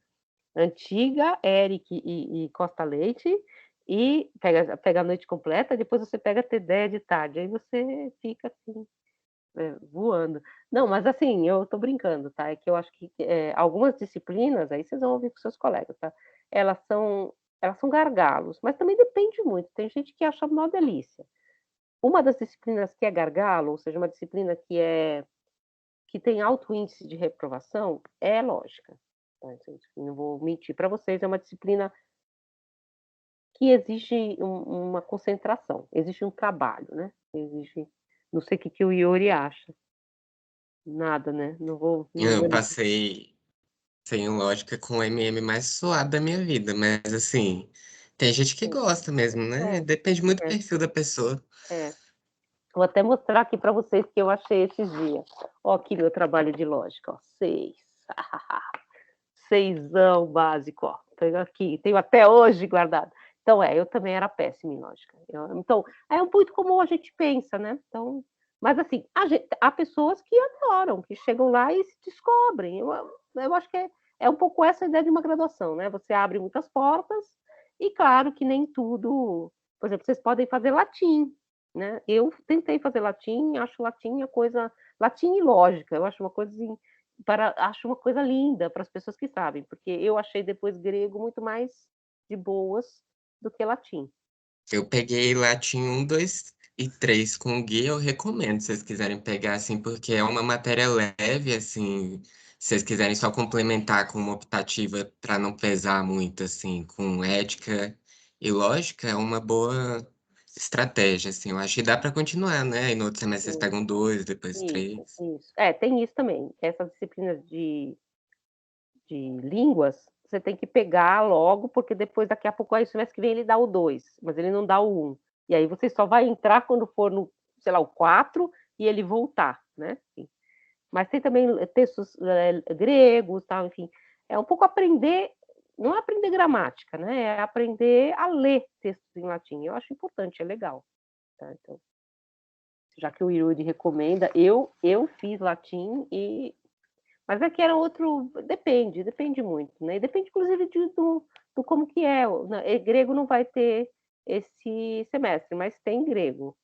Antiga, Eric e Costa Leite, e pega a noite completa, depois você pega TD de tarde, aí você fica assim, voando. Não, mas assim, eu tô brincando, tá? É que eu acho que algumas disciplinas, aí vocês vão ouvir com seus colegas, tá? Elas são, elas são gargalos, mas também depende muito. Tem gente que acha uma delícia. Uma das disciplinas que é gargalo, ou seja, uma disciplina que tem alto índice de reprovação, é lógica. Tá? Não vou mentir para vocês, é uma disciplina que exige uma concentração, exige um trabalho, né? Exige, não sei o que o Iori acha. Nada, né? Não Eu vou passei sem lógica com o MM mais suado da minha vida, mas assim, tem gente que gosta mesmo, né? é, Depende muito do é, perfil da pessoa. é. Vou até mostrar aqui para vocês que eu achei esses dias. Ó, aqui meu trabalho de lógica, ó, 6. Seisão básico, ó. Tenho aqui, tenho até hoje guardado. Então, eu também era péssima em lógica. Então, é muito como a gente pensa, né? Então, mas assim, há pessoas que adoram, que chegam lá e se descobrem. Eu acho que é um pouco essa a ideia de uma graduação, né? Você abre muitas portas, e claro que nem tudo. Por exemplo, vocês podem fazer latim, né? Eu tentei fazer latim, acho latim a coisa. Latim e lógica, eu acho uma coisa assim, acho uma coisa linda para as pessoas que sabem, porque eu achei depois grego muito mais de boas do que latim. Eu peguei latim 1, 2 e 3 com o guia, eu recomendo, se vocês quiserem pegar, assim, porque é uma matéria leve, assim, se vocês quiserem só complementar com uma optativa para não pesar muito, assim, com ética e lógica, é uma boa estratégia, assim, eu acho que dá para continuar, né? E no outro semestre vocês Sim, pegam 2, depois isso, 3. isso. Tem isso também. Essas disciplinas de línguas, você tem que pegar logo, porque depois, daqui a pouco, aí o semestre que vem ele dá o 2, mas ele não dá o 1. E aí você só vai entrar quando for no, sei lá, o 4 e ele voltar, né? Mas tem também textos gregos, tal, enfim. É um pouco aprender, não é aprender gramática, né? É aprender a ler textos em latim. Eu acho importante, é legal. Tá? Então, já que o Irudi recomenda, eu fiz latim mas aqui era outro, depende muito, né? E depende, inclusive, do como que é. Grego não vai ter esse semestre, mas tem grego.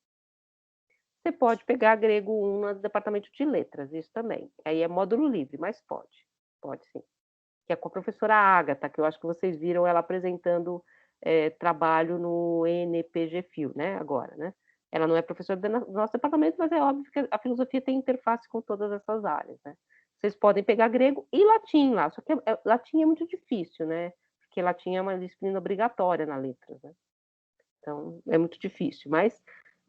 Você pode pegar grego 1 no departamento de letras, isso também. Aí é módulo livre, mas pode sim. Que é com a professora Ágata, que eu acho que vocês viram ela apresentando trabalho no NPGFIL, né? Agora, né? Ela não é professora do nosso departamento, mas é óbvio que a filosofia tem interface com todas essas áreas, né? Vocês podem pegar grego e latim lá, só que latim é muito difícil, né? Porque latim é uma disciplina obrigatória na letras, né? Então, é muito difícil, mas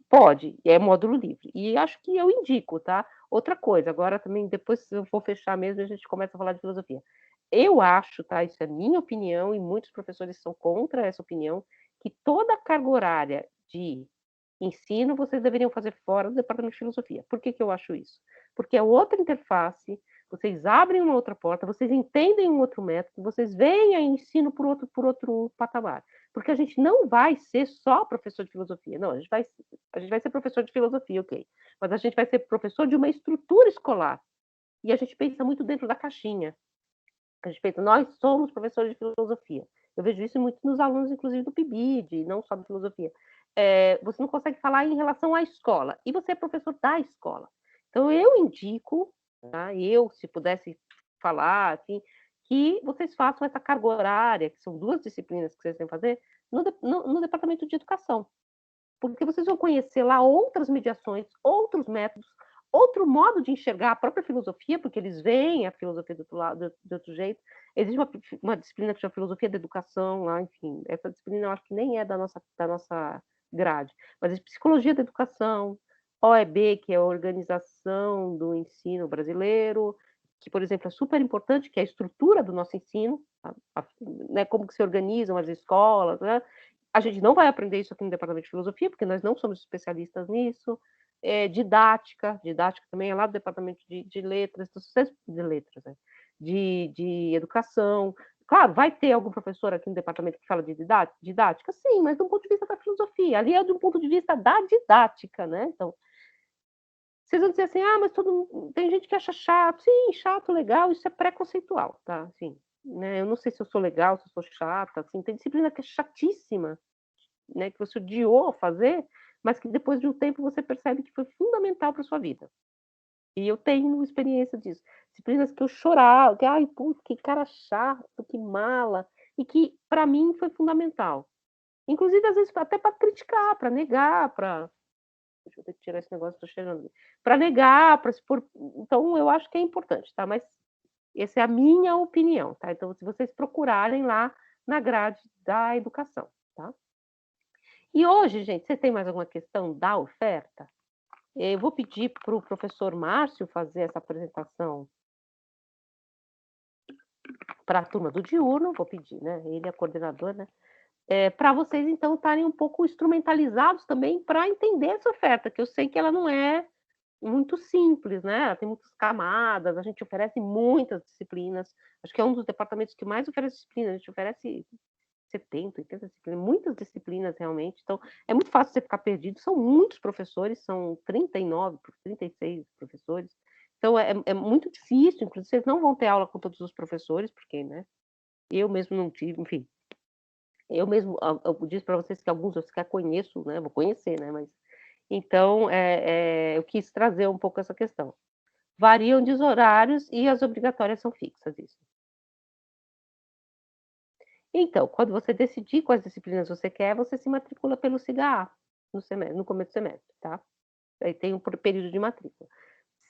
pode, é módulo livre. E acho que eu indico, tá? Outra coisa, agora também, depois eu vou fechar mesmo e a gente começa a falar de filosofia. Eu acho, tá? Isso é minha opinião, e muitos professores são contra essa opinião, que toda a carga horária de ensino vocês deveriam fazer fora do departamento de filosofia. Por que eu acho isso? Porque é outra interface, vocês abrem uma outra porta, vocês entendem um outro método, vocês veem a ensino por outro patamar. Porque a gente não vai ser só professor de filosofia, não, a gente vai ser professor de filosofia, ok. Mas a gente vai ser professor de uma estrutura escolar. E a gente pensa muito dentro da caixinha. A gente pensa, nós somos professores de filosofia. Eu vejo isso muito nos alunos, inclusive, do PIBID, não só de filosofia. Você não consegue falar em relação à escola, e você é professor da escola. Então, eu indico, tá? Se pudesse falar, assim, que vocês façam essa carga horária, que são 2 disciplinas que vocês têm que fazer, no departamento de educação. Porque vocês vão conhecer lá outras mediações, outros métodos, outro modo de enxergar a própria filosofia, porque eles veem a filosofia do outro lado, de outro jeito. Existe uma disciplina que chama filosofia da educação, lá, enfim, essa disciplina eu acho que nem é da nossa grade, mas existe psicologia da educação, OEB, que é a Organização do Ensino Brasileiro, que, por exemplo, é super importante, que é a estrutura do nosso ensino, né, como que se organizam as escolas, né? A gente não vai aprender isso aqui no departamento de filosofia, porque nós não somos especialistas nisso. Didática também é lá do departamento de letras, né? de educação. Claro, vai ter algum professor aqui no departamento que fala de didática? Sim, mas do ponto de vista da filosofia. Ali é do ponto de vista da didática, né? Então, vocês vão dizer assim, mas tem gente que acha chato. Sim, chato, legal, isso é preconceitual, tá? Assim, né? Eu não sei se eu sou legal, se eu sou chata, assim, tem disciplina que é chatíssima, né? Que você odiou fazer, mas que depois de um tempo você percebe que foi fundamental para sua vida. E eu tenho experiência disso. Disciplinas que eu chorava, que cara chato, que mala, e que para mim foi fundamental. Inclusive, às vezes, até para criticar, para negar, Deixa eu ter que tirar esse negócio, estou cheirando. Para negar, para se pôr. Então, eu acho que é importante, tá? Mas essa é a minha opinião, tá? Então, se vocês procurarem lá na grade da educação, tá? E hoje, gente, vocês têm mais alguma questão da oferta? Eu vou pedir para o professor Márcio fazer essa apresentação para a turma do diurno, vou pedir, né? Ele é coordenador, né? Para vocês, então, estarem um pouco instrumentalizados também para entender essa oferta, que eu sei que ela não é muito simples, né? Ela tem muitas camadas, a gente oferece muitas disciplinas, acho que é um dos departamentos que mais oferece disciplinas, a gente oferece 70, 80 disciplinas, muitas disciplinas realmente, então é muito fácil você ficar perdido, são muitos professores, são 39, 36 professores, então é muito difícil, inclusive vocês não vão ter aula com todos os professores, porque, né, eu mesmo não tive, enfim, eu mesmo, eu disse para vocês que alguns eu sequer conheço, né, vou conhecer, né, mas, então, eu quis trazer um pouco essa questão. Variam de horários e as obrigatórias são fixas, isso. Então, quando você decidir quais disciplinas você quer, você se matricula pelo SIGA no começo do semestre, tá? Aí tem um período de matrícula.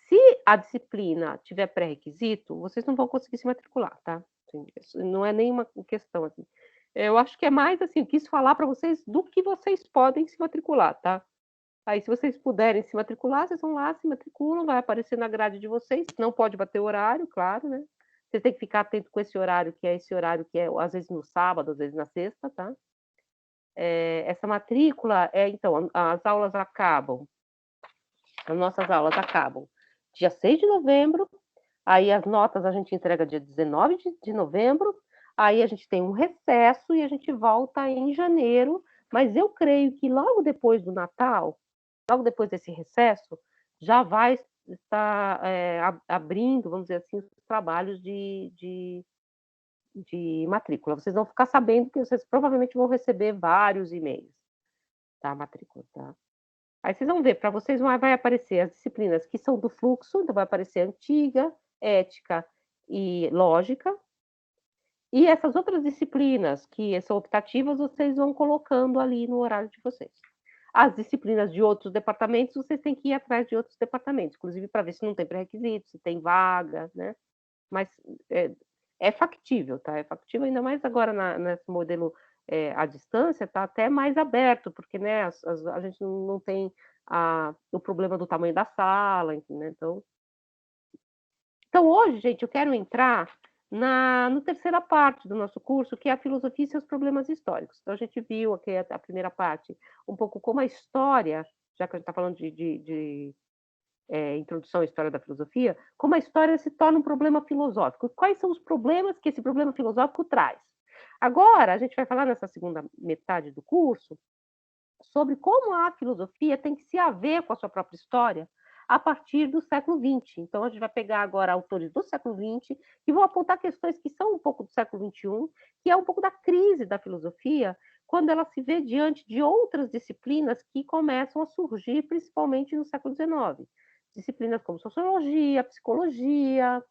Se a disciplina tiver pré-requisito, vocês não vão conseguir se matricular, tá? Não é nenhuma questão assim. Eu acho que é mais assim, eu quis falar para vocês do que vocês podem se matricular, tá? Aí, se vocês puderem se matricular, vocês vão lá, se matriculam, vai aparecer na grade de vocês, não pode bater o horário, claro, né? Você tem que ficar atento com esse horário que é às vezes no sábado, às vezes na sexta, tá? Essa matrícula, então, as nossas aulas acabam dia 6 de novembro, aí as notas a gente entrega dia 19 de novembro, aí a gente tem um recesso e a gente volta em janeiro, mas eu creio que logo depois do Natal, logo depois desse recesso, já vai estar abrindo, vamos dizer assim, os trabalhos de matrícula. Vocês vão ficar sabendo que vocês provavelmente vão receber vários e-mails, tá? Matrícula, tá? Aí vocês vão ver, para vocês vai aparecer as disciplinas que são do fluxo, então vai aparecer antiga, ética e lógica, e essas outras disciplinas que são optativas, vocês vão colocando ali no horário de vocês. As disciplinas de outros departamentos, vocês têm que ir atrás de outros departamentos, inclusive para ver se não tem pré-requisito, se tem vaga, né? Mas é factível, tá? É factível, ainda mais agora nesse modelo à distância, tá até mais aberto, porque, né, a gente não tem o problema do tamanho da sala, né? Então, hoje, gente, eu quero entrar na terceira parte do nosso curso, que é a filosofia e seus problemas históricos. Então, a gente viu aqui a primeira parte, um pouco como a história, já que a gente está falando de introdução à história da filosofia, como a história se torna um problema filosófico. Quais são os problemas que esse problema filosófico traz? Agora, a gente vai falar nessa segunda metade do curso sobre como a filosofia tem que se haver com a sua própria história a partir do século XX. Então, a gente vai pegar agora autores do século XX e vão apontar questões que são um pouco do século XXI, que é um pouco da crise da filosofia, quando ela se vê diante de outras disciplinas que começam a surgir, principalmente no século XIX. Disciplinas como sociologia, psicologia,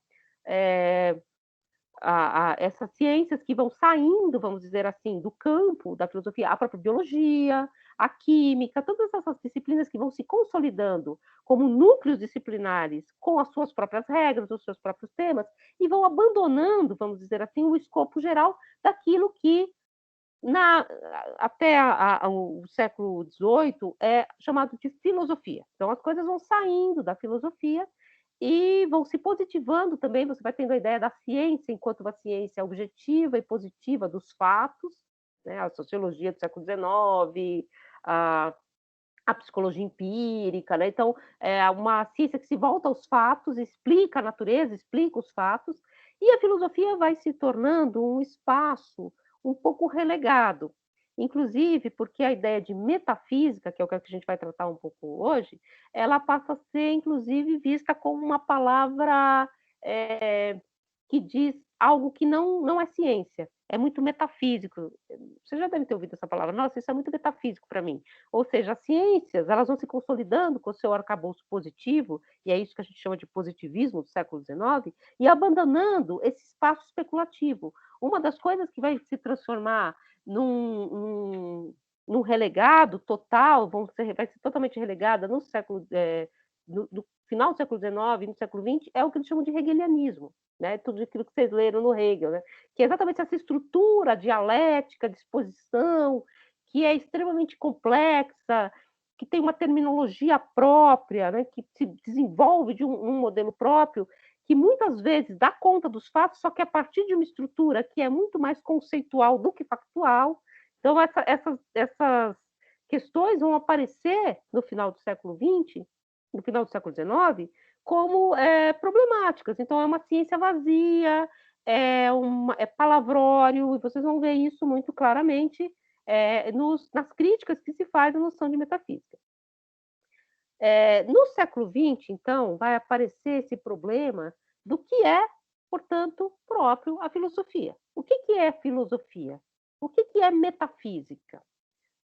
essas ciências que vão saindo, vamos dizer assim, do campo da filosofia, a própria biologia, a química, todas essas disciplinas que vão se consolidando como núcleos disciplinares com as suas próprias regras, os seus próprios temas, e vão abandonando, vamos dizer assim, o escopo geral daquilo que até o século XVIII é chamado de filosofia. Então, as coisas vão saindo da filosofia e vão se positivando também, você vai tendo a ideia da ciência enquanto uma ciência objetiva e positiva dos fatos, né? A sociologia do século XIX, a psicologia empírica, né? Então, é uma ciência que se volta aos fatos, explica a natureza, explica os fatos, e a filosofia vai se tornando um espaço um pouco relegado, inclusive porque a ideia de metafísica, que é o que a gente vai tratar um pouco hoje, ela passa a ser, inclusive, vista como uma palavra que diz algo que não é ciência, é muito metafísico. Você já deve ter ouvido essa palavra. Nossa, isso é muito metafísico para mim. Ou seja, as ciências, elas vão se consolidando com o seu arcabouço positivo, e é isso que a gente chama de positivismo do século XIX, e abandonando esse espaço especulativo. Uma das coisas que vai se transformar num relegado total, vai ser totalmente relegada no século, no final do século XIX e no século XX, é o que eles chamam de hegelianismo, né? Tudo aquilo que vocês leram no Hegel, né? Que é exatamente essa estrutura dialética, de exposição, que é extremamente complexa, que tem uma terminologia própria, né? Que se desenvolve de um modelo próprio, que muitas vezes dá conta dos fatos, só que a partir de uma estrutura que é muito mais conceitual do que factual. Então, essas questões vão aparecer no final do século XX, no final do século XIX, como problemáticas. Então, é uma ciência vazia, é palavrório, e vocês vão ver isso muito claramente nas críticas que se faz à noção de metafísica. No século XX, então, vai aparecer esse problema do que é, portanto, próprio à filosofia. O que é filosofia? O que é metafísica?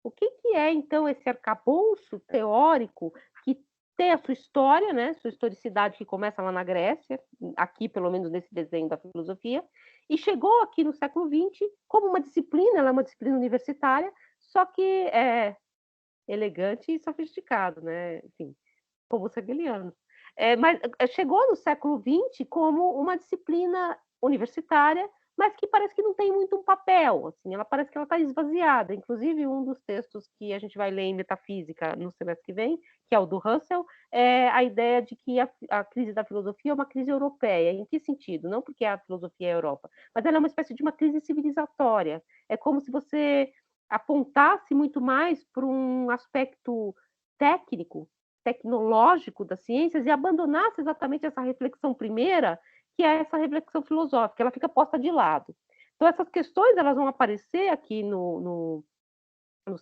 O que é, então, esse arcabouço teórico que tem a sua história, né? Sua historicidade que começa lá na Grécia, aqui, pelo menos nesse desenho da filosofia, e chegou aqui no século XX como uma disciplina, ela é uma disciplina universitária, só que é elegante e sofisticado, né? Enfim, como os hegelianos. Mas chegou no século XX como uma disciplina universitária, mas que parece que não tem muito um papel, assim, ela parece que ela está esvaziada. Inclusive, um dos textos que a gente vai ler em metafísica no semestre que vem, que é o do Russell, é a ideia de que a crise da filosofia é uma crise europeia. Em que sentido? Não porque a filosofia é a Europa, mas ela é uma espécie de uma crise civilizatória. É como se você apontasse muito mais para um aspecto técnico, tecnológico das ciências e abandonasse exatamente essa reflexão primeira, que é essa reflexão filosófica, ela fica posta de lado. Então, essas questões elas vão aparecer aqui no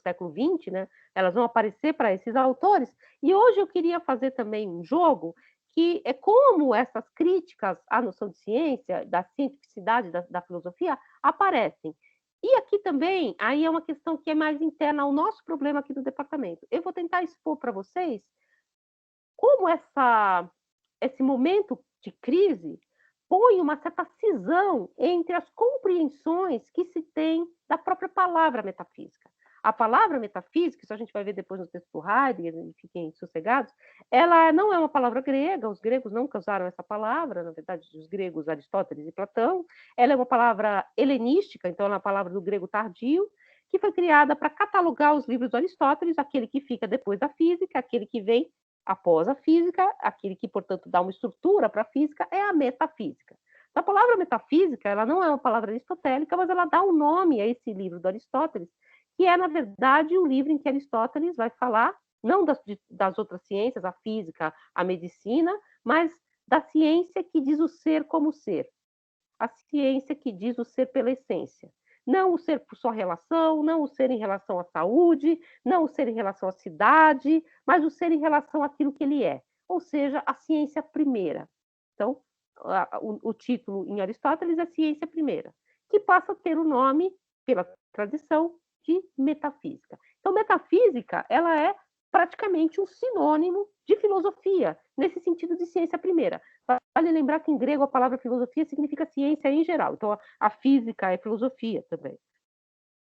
século XX, né? Elas vão aparecer para esses autores, e hoje eu queria fazer também um jogo que é como essas críticas à noção de ciência, da cientificidade da filosofia, aparecem. E aqui também, aí é uma questão que é mais interna ao nosso problema aqui do departamento. Eu vou tentar expor para vocês como esse momento de crise põe uma certa cisão entre as compreensões que se tem da própria palavra metafísica. A palavra metafísica, isso a gente vai ver depois no texto do Heidegger, fiquem sossegados, ela não é uma palavra grega, os gregos nunca usaram essa palavra, na verdade, os gregos Aristóteles e Platão, ela é uma palavra helenística, então ela é uma palavra do grego tardio, que foi criada para catalogar os livros do Aristóteles, aquele que fica depois da física, aquele que vem após a física, aquele que, portanto, dá uma estrutura para a física é a metafísica. A palavra metafísica, ela não é uma palavra aristotélica, mas ela dá um nome a esse livro do Aristóteles, que é, na verdade, o livro em que Aristóteles vai falar, não das outras ciências, a física, a medicina, mas da ciência que diz o ser como ser, a ciência que diz o ser pela essência. Não o ser por sua relação, não o ser em relação à saúde, não o ser em relação à cidade, mas o ser em relação àquilo que ele é, ou seja, a ciência primeira. Então, o título em Aristóteles é Ciência Primeira, que passa a ter o nome, pela tradição, de metafísica. Então, metafísica, ela é praticamente um sinônimo de filosofia, nesse sentido de ciência primeira. Vale lembrar que em grego a palavra filosofia significa ciência em geral. Então, a física é filosofia também.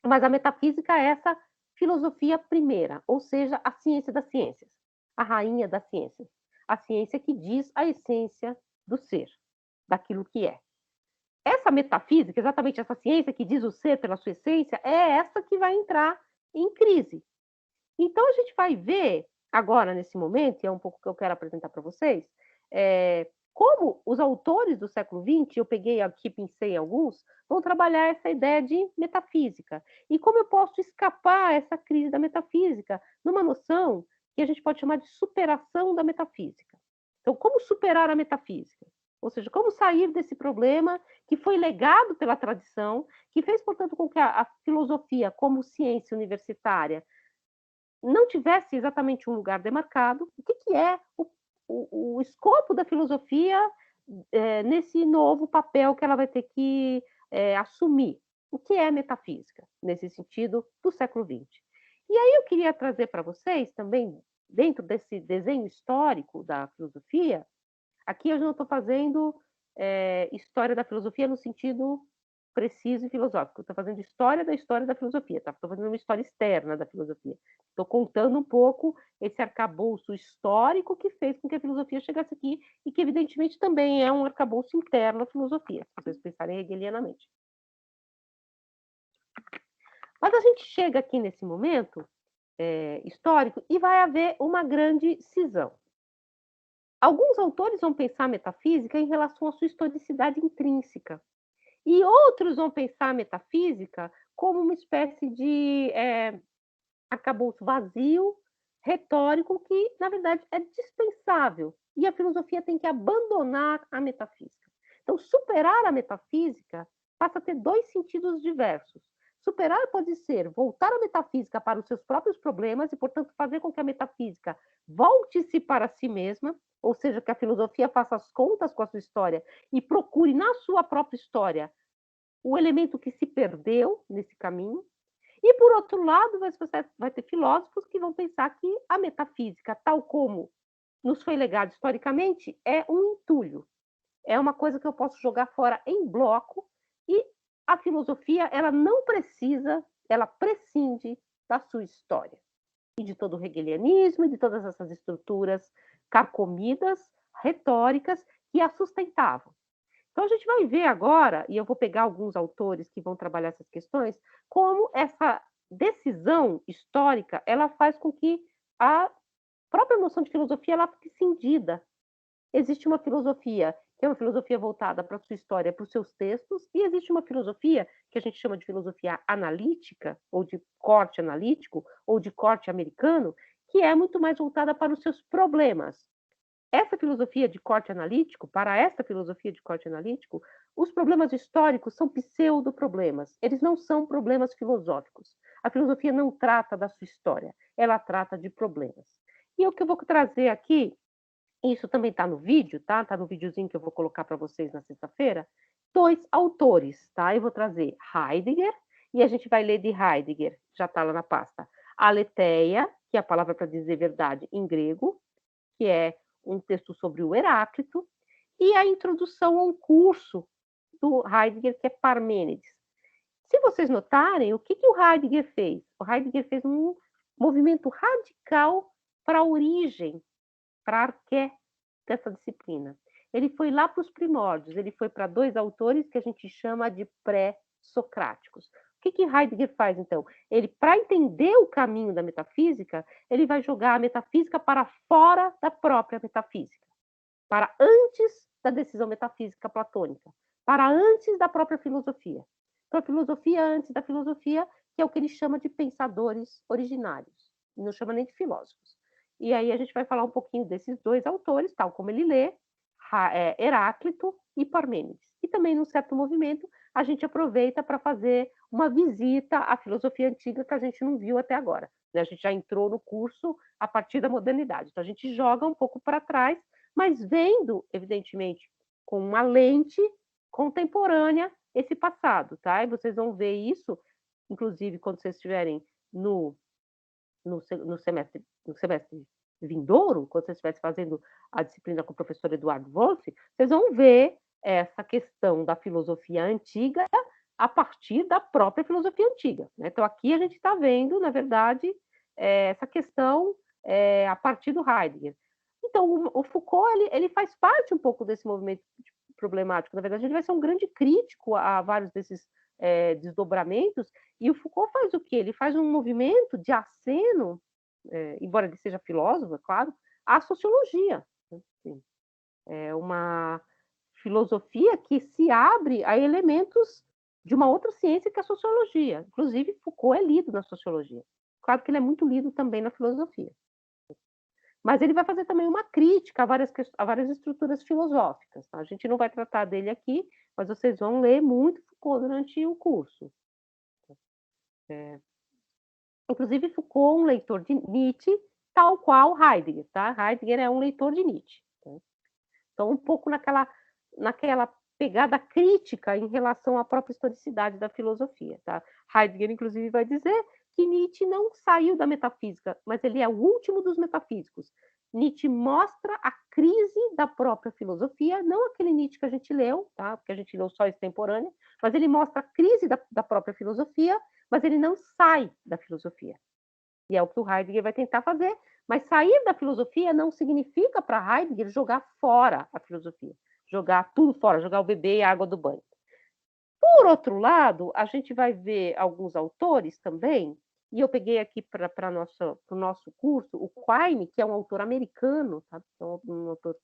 Mas a metafísica é essa filosofia primeira, ou seja, a ciência das ciências, a rainha das ciências. A ciência que diz a essência do ser, daquilo que é. Essa metafísica, exatamente essa ciência que diz o ser pela sua essência, é essa que vai entrar em crise. Então, a gente vai ver agora, nesse momento, e é um pouco que eu quero apresentar para vocês, como os autores do século XX, eu peguei aqui, pensei em alguns, vão trabalhar essa ideia de metafísica. E como eu posso escapar essa crise da metafísica numa noção que a gente pode chamar de superação da metafísica. Então, como superar a metafísica? Ou seja, como sair desse problema que foi legado pela tradição, que fez, portanto, com que a filosofia, como ciência universitária, não tivesse exatamente um lugar demarcado. O que é o escopo da filosofia nesse novo papel que ela vai ter que assumir? O que é metafísica, nesse sentido, do século XX? E aí eu queria trazer para vocês também, dentro desse desenho histórico da filosofia, aqui eu não estou fazendo história da filosofia no sentido preciso e filosófico. Estou fazendo história da filosofia, tá? Estou fazendo uma história externa da filosofia. Estou contando um pouco esse arcabouço histórico que fez com que a filosofia chegasse aqui e que, evidentemente, também é um arcabouço interno à filosofia, se vocês pensarem hegelianamente. Mas a gente chega aqui nesse momento histórico e vai haver uma grande cisão. Alguns autores vão pensar a metafísica em relação à sua historicidade intrínseca. E outros vão pensar a metafísica como uma espécie de arcabouço vazio, retórico, que, na verdade, é dispensável. E a filosofia tem que abandonar a metafísica. Então, superar a metafísica passa a ter dois sentidos diversos. Superar pode ser voltar a metafísica para os seus próprios problemas e, portanto, fazer com que a metafísica volte-se para si mesma, ou seja, que a filosofia faça as contas com a sua história e procure na sua própria história o elemento que se perdeu nesse caminho. E, por outro lado, você vai ter filósofos que vão pensar que a metafísica, tal como nos foi legado historicamente, é um entulho. É uma coisa que eu posso jogar fora em bloco e a filosofia, ela não precisa, ela prescinde da sua história e de todo o hegelianismo e de todas essas estruturas carcomidas, retóricas, que a sustentavam. Então, a gente vai ver agora, e eu vou pegar alguns autores que vão trabalhar essas questões, como essa decisão histórica ela faz com que a própria noção de filosofia ela fique cindida. Existe uma filosofia que é uma filosofia voltada para a sua história, para os seus textos, e existe uma filosofia que a gente chama de filosofia analítica, ou de corte analítico, ou de corte americano, que é muito mais voltada para os seus problemas. Essa filosofia de corte analítico, para essa filosofia de corte analítico, os problemas históricos são pseudo-problemas, eles não são problemas filosóficos. A filosofia não trata da sua história, ela trata de problemas. E o que eu vou trazer aqui, isso também está no vídeo, tá? Está no videozinho que eu vou colocar para vocês na sexta-feira, dois autores, tá? Eu vou trazer Heidegger, e a gente vai ler de Heidegger, já está lá na pasta, Aletheia, que é a palavra para dizer verdade em grego, que é um texto sobre o Heráclito, e a introdução a um curso do Heidegger, que é Parmênides. Se vocês notarem, o que o Heidegger fez? O Heidegger fez um movimento radical para a origem, para a arqué dessa disciplina. Ele foi lá para os primórdios, ele foi para dois autores que a gente chama de pré-socráticos. O que Heidegger faz, então? Ele, para entender o caminho da metafísica, ele vai jogar a metafísica para fora da própria metafísica, para antes da decisão metafísica platônica, para antes da própria filosofia. Então, a filosofia antes da filosofia, que é o que ele chama de pensadores originários, não chama nem de filósofos. E aí a gente vai falar um pouquinho desses dois autores, tal como ele lê, Heráclito e Parmênides. E também, num certo movimento, a gente aproveita para fazer uma visita à filosofia antiga que a gente não viu até agora. A gente já entrou no curso a partir da modernidade. Então, a gente joga um pouco para trás, mas vendo, evidentemente, com uma lente contemporânea esse passado, tá? E vocês vão ver isso, inclusive, quando vocês estiverem no semestre vindouro, quando vocês estiverem fazendo a disciplina com o professor Eduardo Wolff, vocês vão ver essa questão da filosofia antiga a partir da própria filosofia antiga. Né? Então, aqui a gente está vendo, na verdade, essa questão a partir do Heidegger. Então, o Foucault ele faz parte um pouco desse movimento problemático. Na verdade, ele vai ser um grande crítico a vários desses desdobramentos, e o Foucault faz o quê? Ele faz um movimento de aceno, embora ele seja filósofo, é claro, à sociologia. Assim. É uma filosofia que se abre a elementos de uma outra ciência que é a sociologia. Inclusive, Foucault é lido na sociologia. Claro que ele é muito lido também na filosofia. Mas ele vai fazer também uma crítica a várias estruturas filosóficas. Tá? A gente não vai tratar dele aqui, mas vocês vão ler muito Foucault durante o curso. Inclusive, Foucault é um leitor de Nietzsche, tal qual Heidegger. Tá? Heidegger é um leitor de Nietzsche. Tá? Então, um pouco naquela pegada crítica em relação à própria historicidade da filosofia. Tá? Heidegger, inclusive, vai dizer que Nietzsche não saiu da metafísica, mas ele é o último dos metafísicos. Nietzsche mostra a crise da própria filosofia, não aquele Nietzsche que a gente leu, tá? Porque a gente leu só extemporânea, mas ele mostra a crise da própria filosofia, mas ele não sai da filosofia. E é o que o Heidegger vai tentar fazer, mas sair da filosofia não significa para Heidegger jogar fora a filosofia, jogar tudo fora, jogar o bebê e a água do banho. Por outro lado, a gente vai ver alguns autores também, e eu peguei aqui para o nosso curso, o Quine, que é um autor americano, tá? Um autor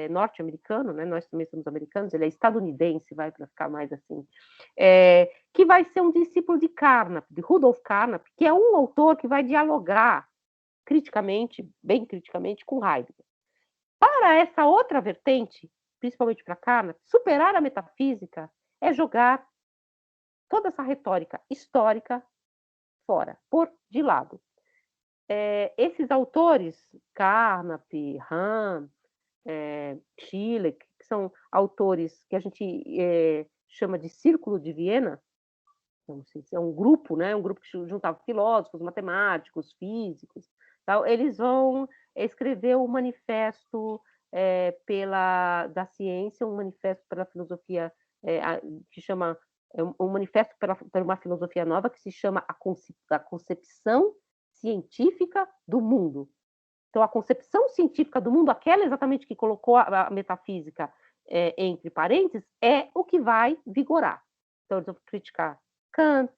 norte-americano, né? Nós também somos americanos, ele é estadunidense, vai para ficar mais assim, que vai ser um discípulo de Carnap, de Rudolf Carnap, que é um autor que vai dialogar criticamente, bem criticamente, com Heidegger. Para essa outra vertente, principalmente para Carnap, superar a metafísica é jogar toda essa retórica histórica fora, por de lado. Esses autores, Carnap, Hahn, Schiller, que são autores que a gente chama de Círculo de Viena, não sei se é um grupo, né? Um grupo que juntava filósofos, matemáticos, físicos, tal. Eles vão escrever o manifesto da ciência, um manifesto pela filosofia que chama um manifesto para uma filosofia nova que se chama a concepção científica do mundo. Então, a concepção científica do mundo, aquela exatamente que colocou a metafísica entre parênteses, é o que vai vigorar. Então, eles vão criticar Kant.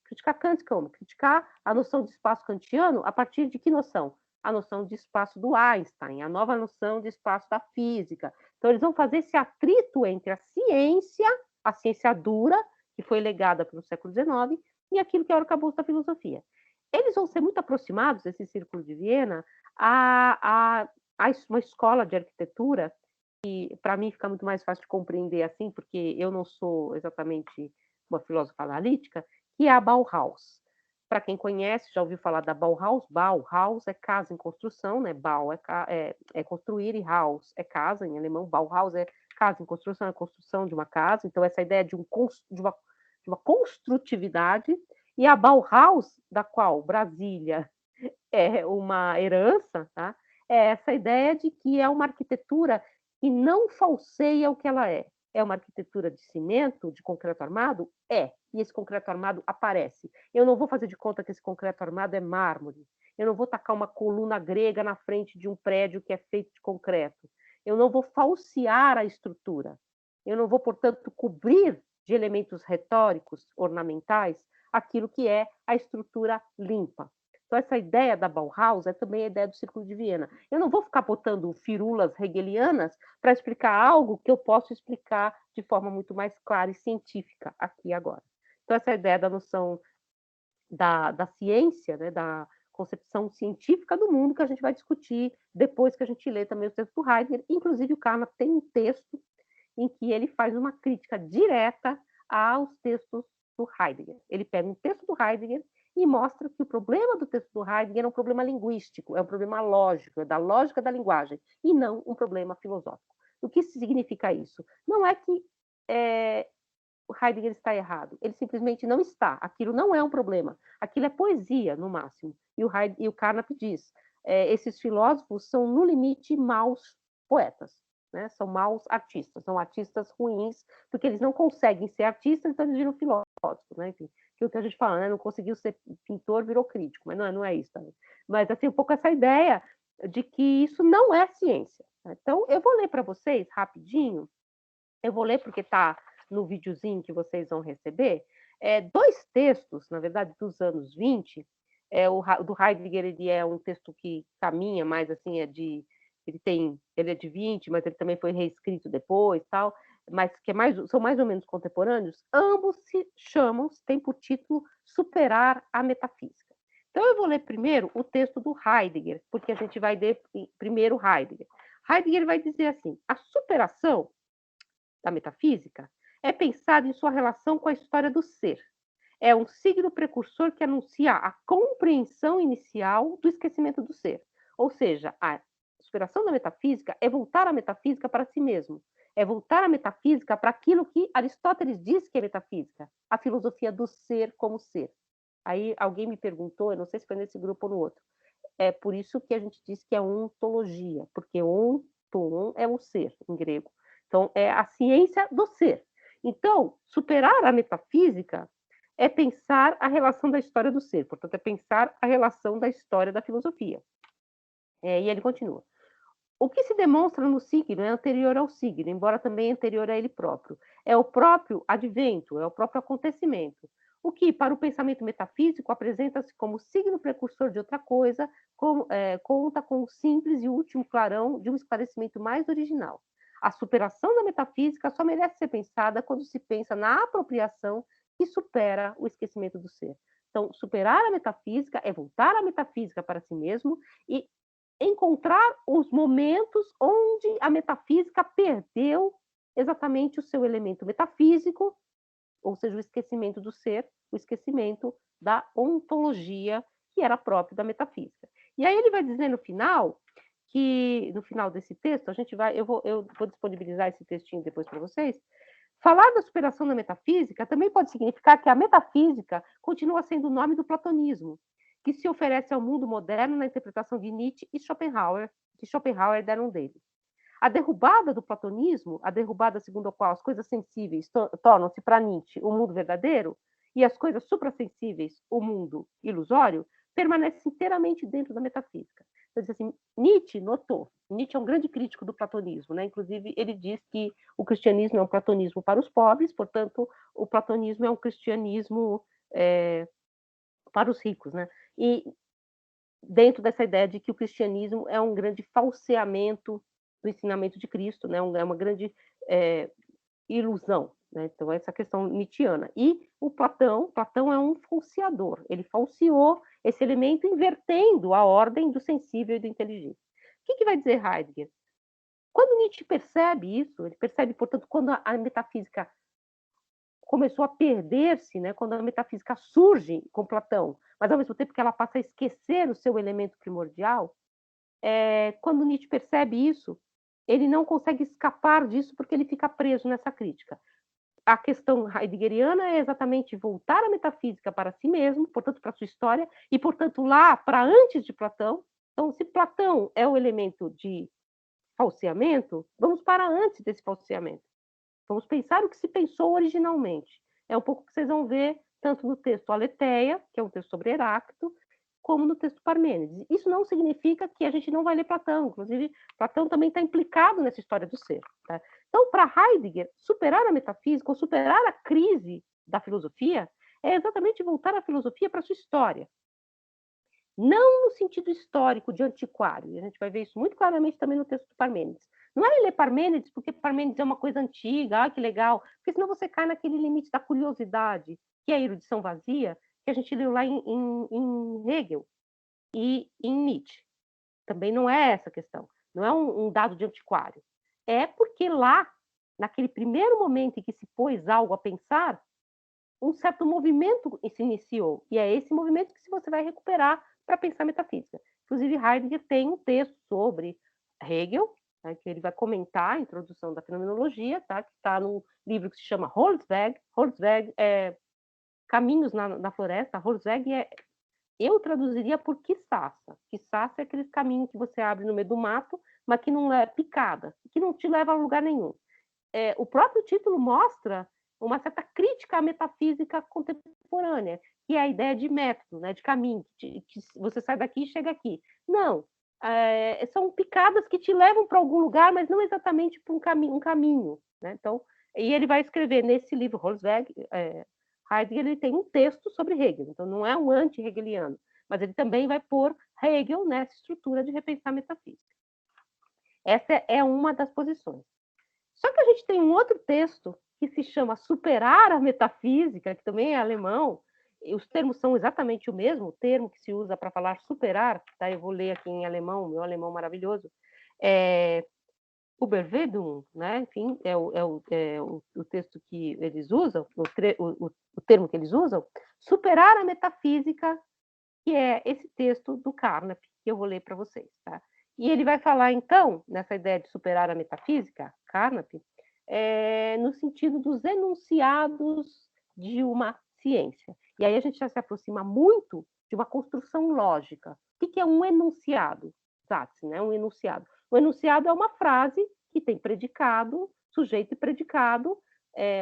Criticar Kant como? Criticar a noção de espaço kantiano a partir de que noção? A noção de espaço do Einstein, a nova noção de espaço da física. Então, eles vão fazer esse atrito entre a ciência dura, que foi legada pelo século XIX, e aquilo que é o arcabouço da filosofia. Eles vão ser muito aproximados, esse Círculo de Viena, a uma escola de arquitetura, que para mim fica muito mais fácil de compreender assim, porque eu não sou exatamente uma filósofa analítica, que é a Bauhaus. Para quem conhece, já ouviu falar da Bauhaus? Bauhaus é casa em construção, né? Bau é construir e Haus é casa, em alemão. Bauhaus é casa em construção, é a construção de uma casa. Então, essa ideia de uma construtividade. E a Bauhaus, da qual Brasília é uma herança, tá? É essa ideia de que é uma arquitetura que não falseia o que ela é. É uma arquitetura de cimento, de concreto armado? É. E esse concreto armado aparece. Eu não vou fazer de conta que esse concreto armado é mármore. Eu não vou tacar uma coluna grega na frente de um prédio que é feito de concreto. Eu não vou falsear a estrutura. Eu não vou, portanto, cobrir de elementos retóricos, ornamentais, aquilo que é a estrutura limpa. Então, essa ideia da Bauhaus é também a ideia do Círculo de Viena. Eu não vou ficar botando firulas hegelianas para explicar algo que eu posso explicar de forma muito mais clara e científica aqui agora. Então, essa ideia da noção da ciência, né, da concepção científica do mundo, que a gente vai discutir depois que a gente lê também o texto do Heidegger. Inclusive, o Carnap tem um texto em que ele faz uma crítica direta aos textos do Heidegger. Ele pega um texto do Heidegger e mostra que o problema do texto do Heidegger é um problema linguístico, é um problema lógico, é da lógica da linguagem, e não um problema filosófico. O que significa isso? Não é que o Heidegger está errado, ele simplesmente não está. Aquilo não é um problema, aquilo é poesia, no máximo. E o Carnap diz, esses filósofos são, no limite, maus poetas. Né? São maus artistas, são artistas ruins, porque eles não conseguem ser artistas, então eles viram filósofos, né? Enfim, aquilo que a gente fala, né? Não conseguiu ser pintor, virou crítico, mas não é isso também. Mas, assim, um pouco essa ideia de que isso não é ciência. Então, eu vou ler para vocês, rapidinho, eu vou ler porque está no videozinho que vocês vão receber, dois textos, na verdade, dos anos 20, o do Heidegger, ele é um texto que caminha mais, assim, ele é de 20, mas ele também foi reescrito depois, tal, mas que são mais ou menos contemporâneos, ambos têm por título Superar a Metafísica. Então, eu vou ler primeiro o texto do Heidegger, porque a gente vai ler primeiro Heidegger. Heidegger vai dizer assim: a superação da metafísica é pensada em sua relação com a história do ser. É um signo precursor que anuncia a compreensão inicial do esquecimento do ser. Ou seja, a superação da metafísica é voltar a metafísica para si mesmo. É voltar a metafísica para aquilo que Aristóteles diz que é metafísica, a filosofia do ser como ser. Aí alguém me perguntou, eu não sei se foi nesse grupo ou no outro, é por isso que a gente diz que é ontologia, porque onton é o ser, em grego. Então, é a ciência do ser. Então, superar a metafísica é pensar a relação da história do ser, portanto, é pensar a relação da história da filosofia. E ele continua. O que se demonstra no signo é anterior ao signo, embora também anterior a ele próprio. É o próprio advento, é o próprio acontecimento. O que, para o pensamento metafísico, apresenta-se como signo precursor de outra coisa, conta com o simples e último clarão de um esclarecimento mais original. A superação da metafísica só merece ser pensada quando se pensa na apropriação que supera o esquecimento do ser. Então, superar a metafísica é voltar a metafísica para si mesmo e encontrar os momentos onde a metafísica perdeu exatamente o seu elemento metafísico, ou seja, o esquecimento do ser, o esquecimento da ontologia que era próprio da metafísica. E aí ele vai dizer no final que, no final desse texto, eu vou disponibilizar esse textinho depois para vocês. Falar da superação da metafísica também pode significar que a metafísica continua sendo o nome do platonismo, que se oferece ao mundo moderno na interpretação de Nietzsche e Schopenhauer, que Schopenhauer deram dele. A derrubada do platonismo, a derrubada segundo a qual as coisas sensíveis tornam-se para Nietzsche o mundo verdadeiro e as coisas suprassensíveis o mundo ilusório, permanece inteiramente dentro da metafísica. Então, assim, Nietzsche notou, Nietzsche é um grande crítico do platonismo, né? Inclusive ele diz que o cristianismo é um platonismo para os pobres, portanto, o platonismo é um cristianismo para os ricos, né? E dentro dessa ideia de que o cristianismo é um grande falseamento do ensinamento de Cristo, né? É uma grande ilusão, né? Então, essa questão nietzschiana. E o Platão é um falseador, ele falseou esse elemento invertendo a ordem do sensível e do inteligente. O que vai dizer Heidegger? Quando Nietzsche percebe isso, ele percebe, portanto, quando a metafísica começou a perder-se, né? Quando a metafísica surge com Platão, mas ao mesmo tempo que ela passa a esquecer o seu elemento primordial, quando Nietzsche percebe isso, ele não consegue escapar disso porque ele fica preso nessa crítica. A questão heideggeriana é exatamente voltar a metafísica para si mesmo, portanto, para a sua história, e, portanto, lá para antes de Platão. Então, se Platão é o elemento de falseamento, vamos para antes desse falseamento. Vamos pensar o que se pensou originalmente. É um pouco que vocês vão ver tanto no texto Aletheia, que é um texto sobre Heráclito, como no texto Parmênides. Isso não significa que a gente não vai ler Platão. Inclusive, Platão também está implicado nessa história do ser. Tá? Então, para Heidegger, superar a metafísica, ou superar a crise da filosofia, é exatamente voltar a filosofia para a sua história. Não no sentido histórico de antiquário. E a gente vai ver isso muito claramente também no texto do Parmênides. Não é ler Parmênides porque Parmênides é uma coisa antiga, que legal, porque senão você cai naquele limite da curiosidade, que é a erudição vazia, que a gente leu lá em Hegel e em Nietzsche. Também não é essa questão. Não é um dado de antiquário. É porque lá, naquele primeiro momento em que se pôs algo a pensar, um certo movimento se iniciou. E é esse movimento que você vai recuperar para pensar metafísica. Inclusive, Heidegger tem um texto sobre Hegel, tá, que ele vai comentar a introdução da fenomenologia, tá, que está num livro que se chama Holzweg. Holzweg é Caminhos na Floresta. Holzweg eu traduziria por quiçaça. Quiçaça é aqueles caminhos que você abre no meio do mato, mas que não é picada, que não te leva a lugar nenhum. O próprio título mostra uma certa crítica à metafísica contemporânea, que é a ideia de método, né, de caminho, que você sai daqui e chega aqui. Não, são picadas que te levam para algum lugar, mas não exatamente para um caminho. Né? Então, e ele vai escrever nesse livro, Holzweg, Heidegger, ele tem um texto sobre Hegel, então não é um anti-hegeliano, mas ele também vai pôr Hegel nessa estrutura de repensar a metafísica. Essa é uma das posições. Só que a gente tem um outro texto que se chama Superar a Metafísica, que também é alemão, e os termos são exatamente o mesmo, o termo que se usa para falar superar, tá? Eu vou ler aqui em alemão, meu alemão maravilhoso, Überwindung, né? Enfim, é o texto que eles usam, o termo que eles usam, superar a metafísica, que é esse texto do Carnap, que eu vou ler para vocês, tá? E ele vai falar, então, nessa ideia de superar a metafísica, Carnap, no sentido dos enunciados de uma ciência. E aí a gente já se aproxima muito de uma construção lógica. O que é um enunciado? Satz, né? Um enunciado. O enunciado é uma frase que tem predicado, sujeito e predicado,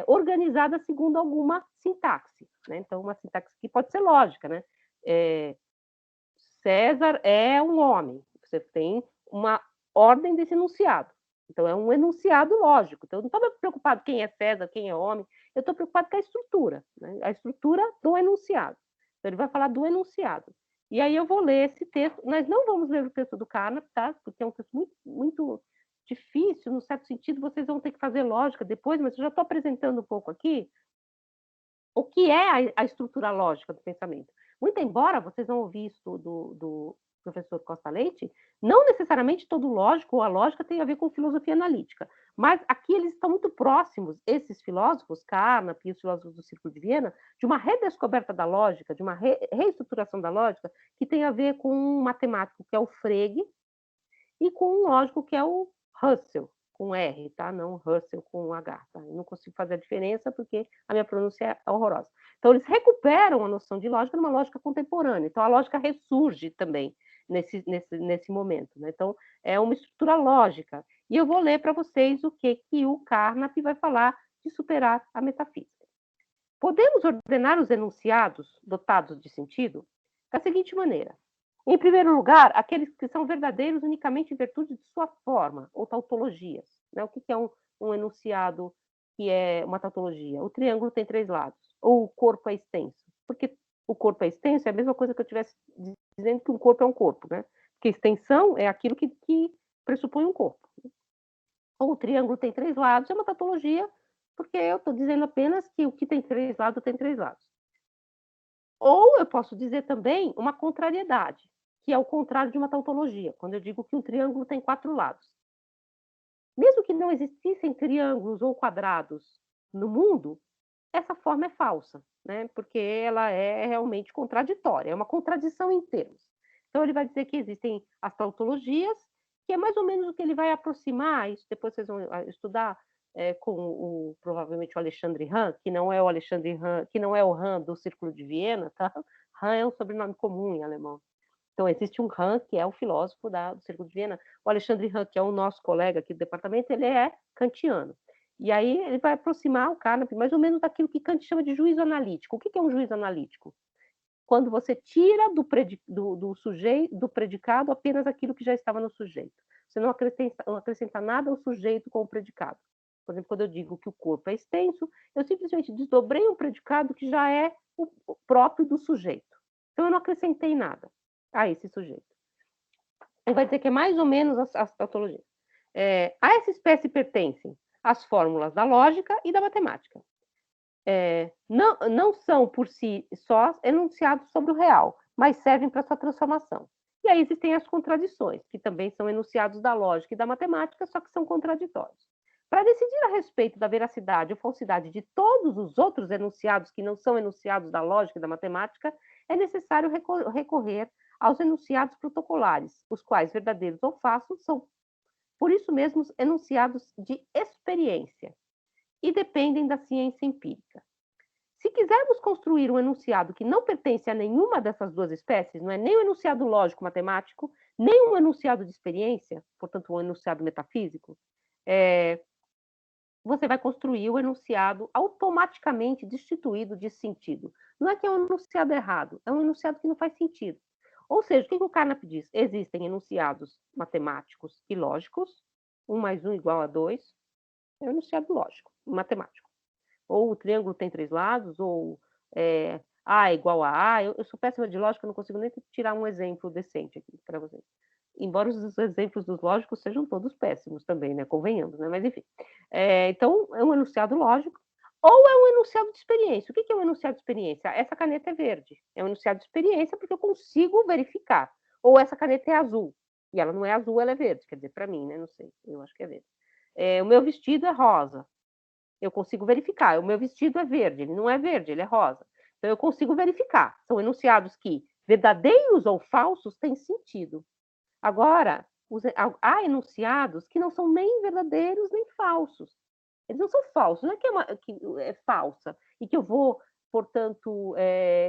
organizada segundo alguma sintaxe, né? Então, uma sintaxe que pode ser lógica, né? César é um homem. Você tem uma ordem desse enunciado. Então, é um enunciado lógico. Então, eu não estou preocupado quem é César, quem é homem. Eu estou preocupado com a estrutura, né? A estrutura do enunciado. Então, ele vai falar do enunciado. E aí eu vou ler esse texto. Nós não vamos ler o texto do Carnap, tá? Porque é um texto muito, muito difícil, no certo sentido, vocês vão ter que fazer lógica depois, mas eu já estou apresentando um pouco aqui o que é a estrutura lógica do pensamento. Muito embora vocês vão ouvir isso do professor Costa Leite, não necessariamente todo lógico ou a lógica tem a ver com filosofia analítica, mas aqui eles estão muito próximos, esses filósofos, Carnap e os filósofos do Círculo de Viena, de uma redescoberta da lógica, de uma reestruturação da lógica, que tem a ver com um matemático que é o Frege e com um lógico que é o Russell, com R, tá? Não Russell com H, tá? Eu não consigo fazer a diferença porque a minha pronúncia é horrorosa. Então, eles recuperam a noção de lógica numa lógica contemporânea. Então, a lógica ressurge também nesse momento, né? Então, é uma estrutura lógica. E eu vou ler para vocês o que o Carnap vai falar de superar a metafísica. Podemos ordenar os enunciados dotados de sentido da seguinte maneira. Em primeiro lugar, aqueles que são verdadeiros unicamente em virtude de sua forma, ou tautologias. Né? O que é um enunciado que é uma tautologia? O triângulo tem 3 lados, ou o corpo é extenso. Porque o corpo é extenso é a mesma coisa que eu estivesse dizendo que um corpo é um corpo, né? Porque extensão é aquilo que pressupõe um corpo. Ou o triângulo tem 3 lados, é uma tautologia, porque eu estou dizendo apenas que o que tem 3 lados tem 3 lados. Ou eu posso dizer também uma contrariedade, que é o contrário de uma tautologia, quando eu digo que um triângulo tem 4 lados. Mesmo que não existissem triângulos ou quadrados no mundo, essa forma é falsa, né? Porque ela é realmente contraditória, é uma contradição em termos. Então, ele vai dizer que existem as tautologias, que é mais ou menos o que ele vai aproximar, isso depois vocês vão estudar com provavelmente o Alexandre Hahn, que não é o Alexandre Hahn, que não é o Hahn do Círculo de Viena, tá? Hahn é um sobrenome comum em alemão. Então, existe um Hahn, que é o filósofo do Círculo de Viena. O Alexandre Hahn, que é o nosso colega aqui do departamento, ele é kantiano. E aí ele vai aproximar o Carnap mais ou menos daquilo que Kant chama de juízo analítico. O que é um juízo analítico? Quando você tira do sujeito, do predicado, apenas aquilo que já estava no sujeito. Você não acrescenta nada ao sujeito com o predicado. Por exemplo, quando eu digo que o corpo é extenso, eu simplesmente desdobrei um predicado que já é o próprio do sujeito. Então, eu não acrescentei nada a esse sujeito. Ele vai dizer que é mais ou menos as tautologias. A essa espécie pertencem as fórmulas da lógica e da matemática. Não são por si só enunciados sobre o real, mas servem para sua transformação. E aí existem as contradições, que também são enunciados da lógica e da matemática, só que são contraditórios. Para decidir a respeito da veracidade ou falsidade de todos os outros enunciados que não são enunciados da lógica e da matemática, é necessário recorrer aos enunciados protocolares, os quais, verdadeiros ou falsos, são, por isso mesmo, enunciados de experiência e dependem da ciência empírica. Se quisermos construir um enunciado que não pertence a nenhuma dessas duas espécies, não é nem um enunciado lógico-matemático, nem um enunciado de experiência, portanto, um enunciado metafísico, você vai construir o enunciado automaticamente destituído de sentido. Não é que é um enunciado errado, é um enunciado que não faz sentido. Ou seja, o que o Carnap diz? Existem enunciados matemáticos e lógicos, 1 mais 1 igual a 2, é um enunciado lógico, matemático. Ou o triângulo tem 3 lados, ou A é igual a A. Eu sou péssima de lógica, não consigo nem tirar um exemplo decente aqui para vocês. embora os exemplos dos lógicos sejam todos péssimos também, né? Convenhamos, né? Mas enfim. Então, é um enunciado lógico ou é um enunciado de experiência. O que é um enunciado de experiência? Essa caneta é verde. É um enunciado de experiência porque eu consigo verificar. Ou essa caneta é azul. E ela não é azul, ela é verde. Quer dizer, para mim, né? Não sei. Eu acho que é verde. O meu vestido é rosa. Eu consigo verificar. O meu vestido é verde. Ele não é verde, ele é rosa. Então, eu consigo verificar. São enunciados que, verdadeiros ou falsos, têm sentido. Agora, há enunciados que não são nem verdadeiros nem falsos. Eles não são falsos, não é que é falsa e que eu vou, portanto,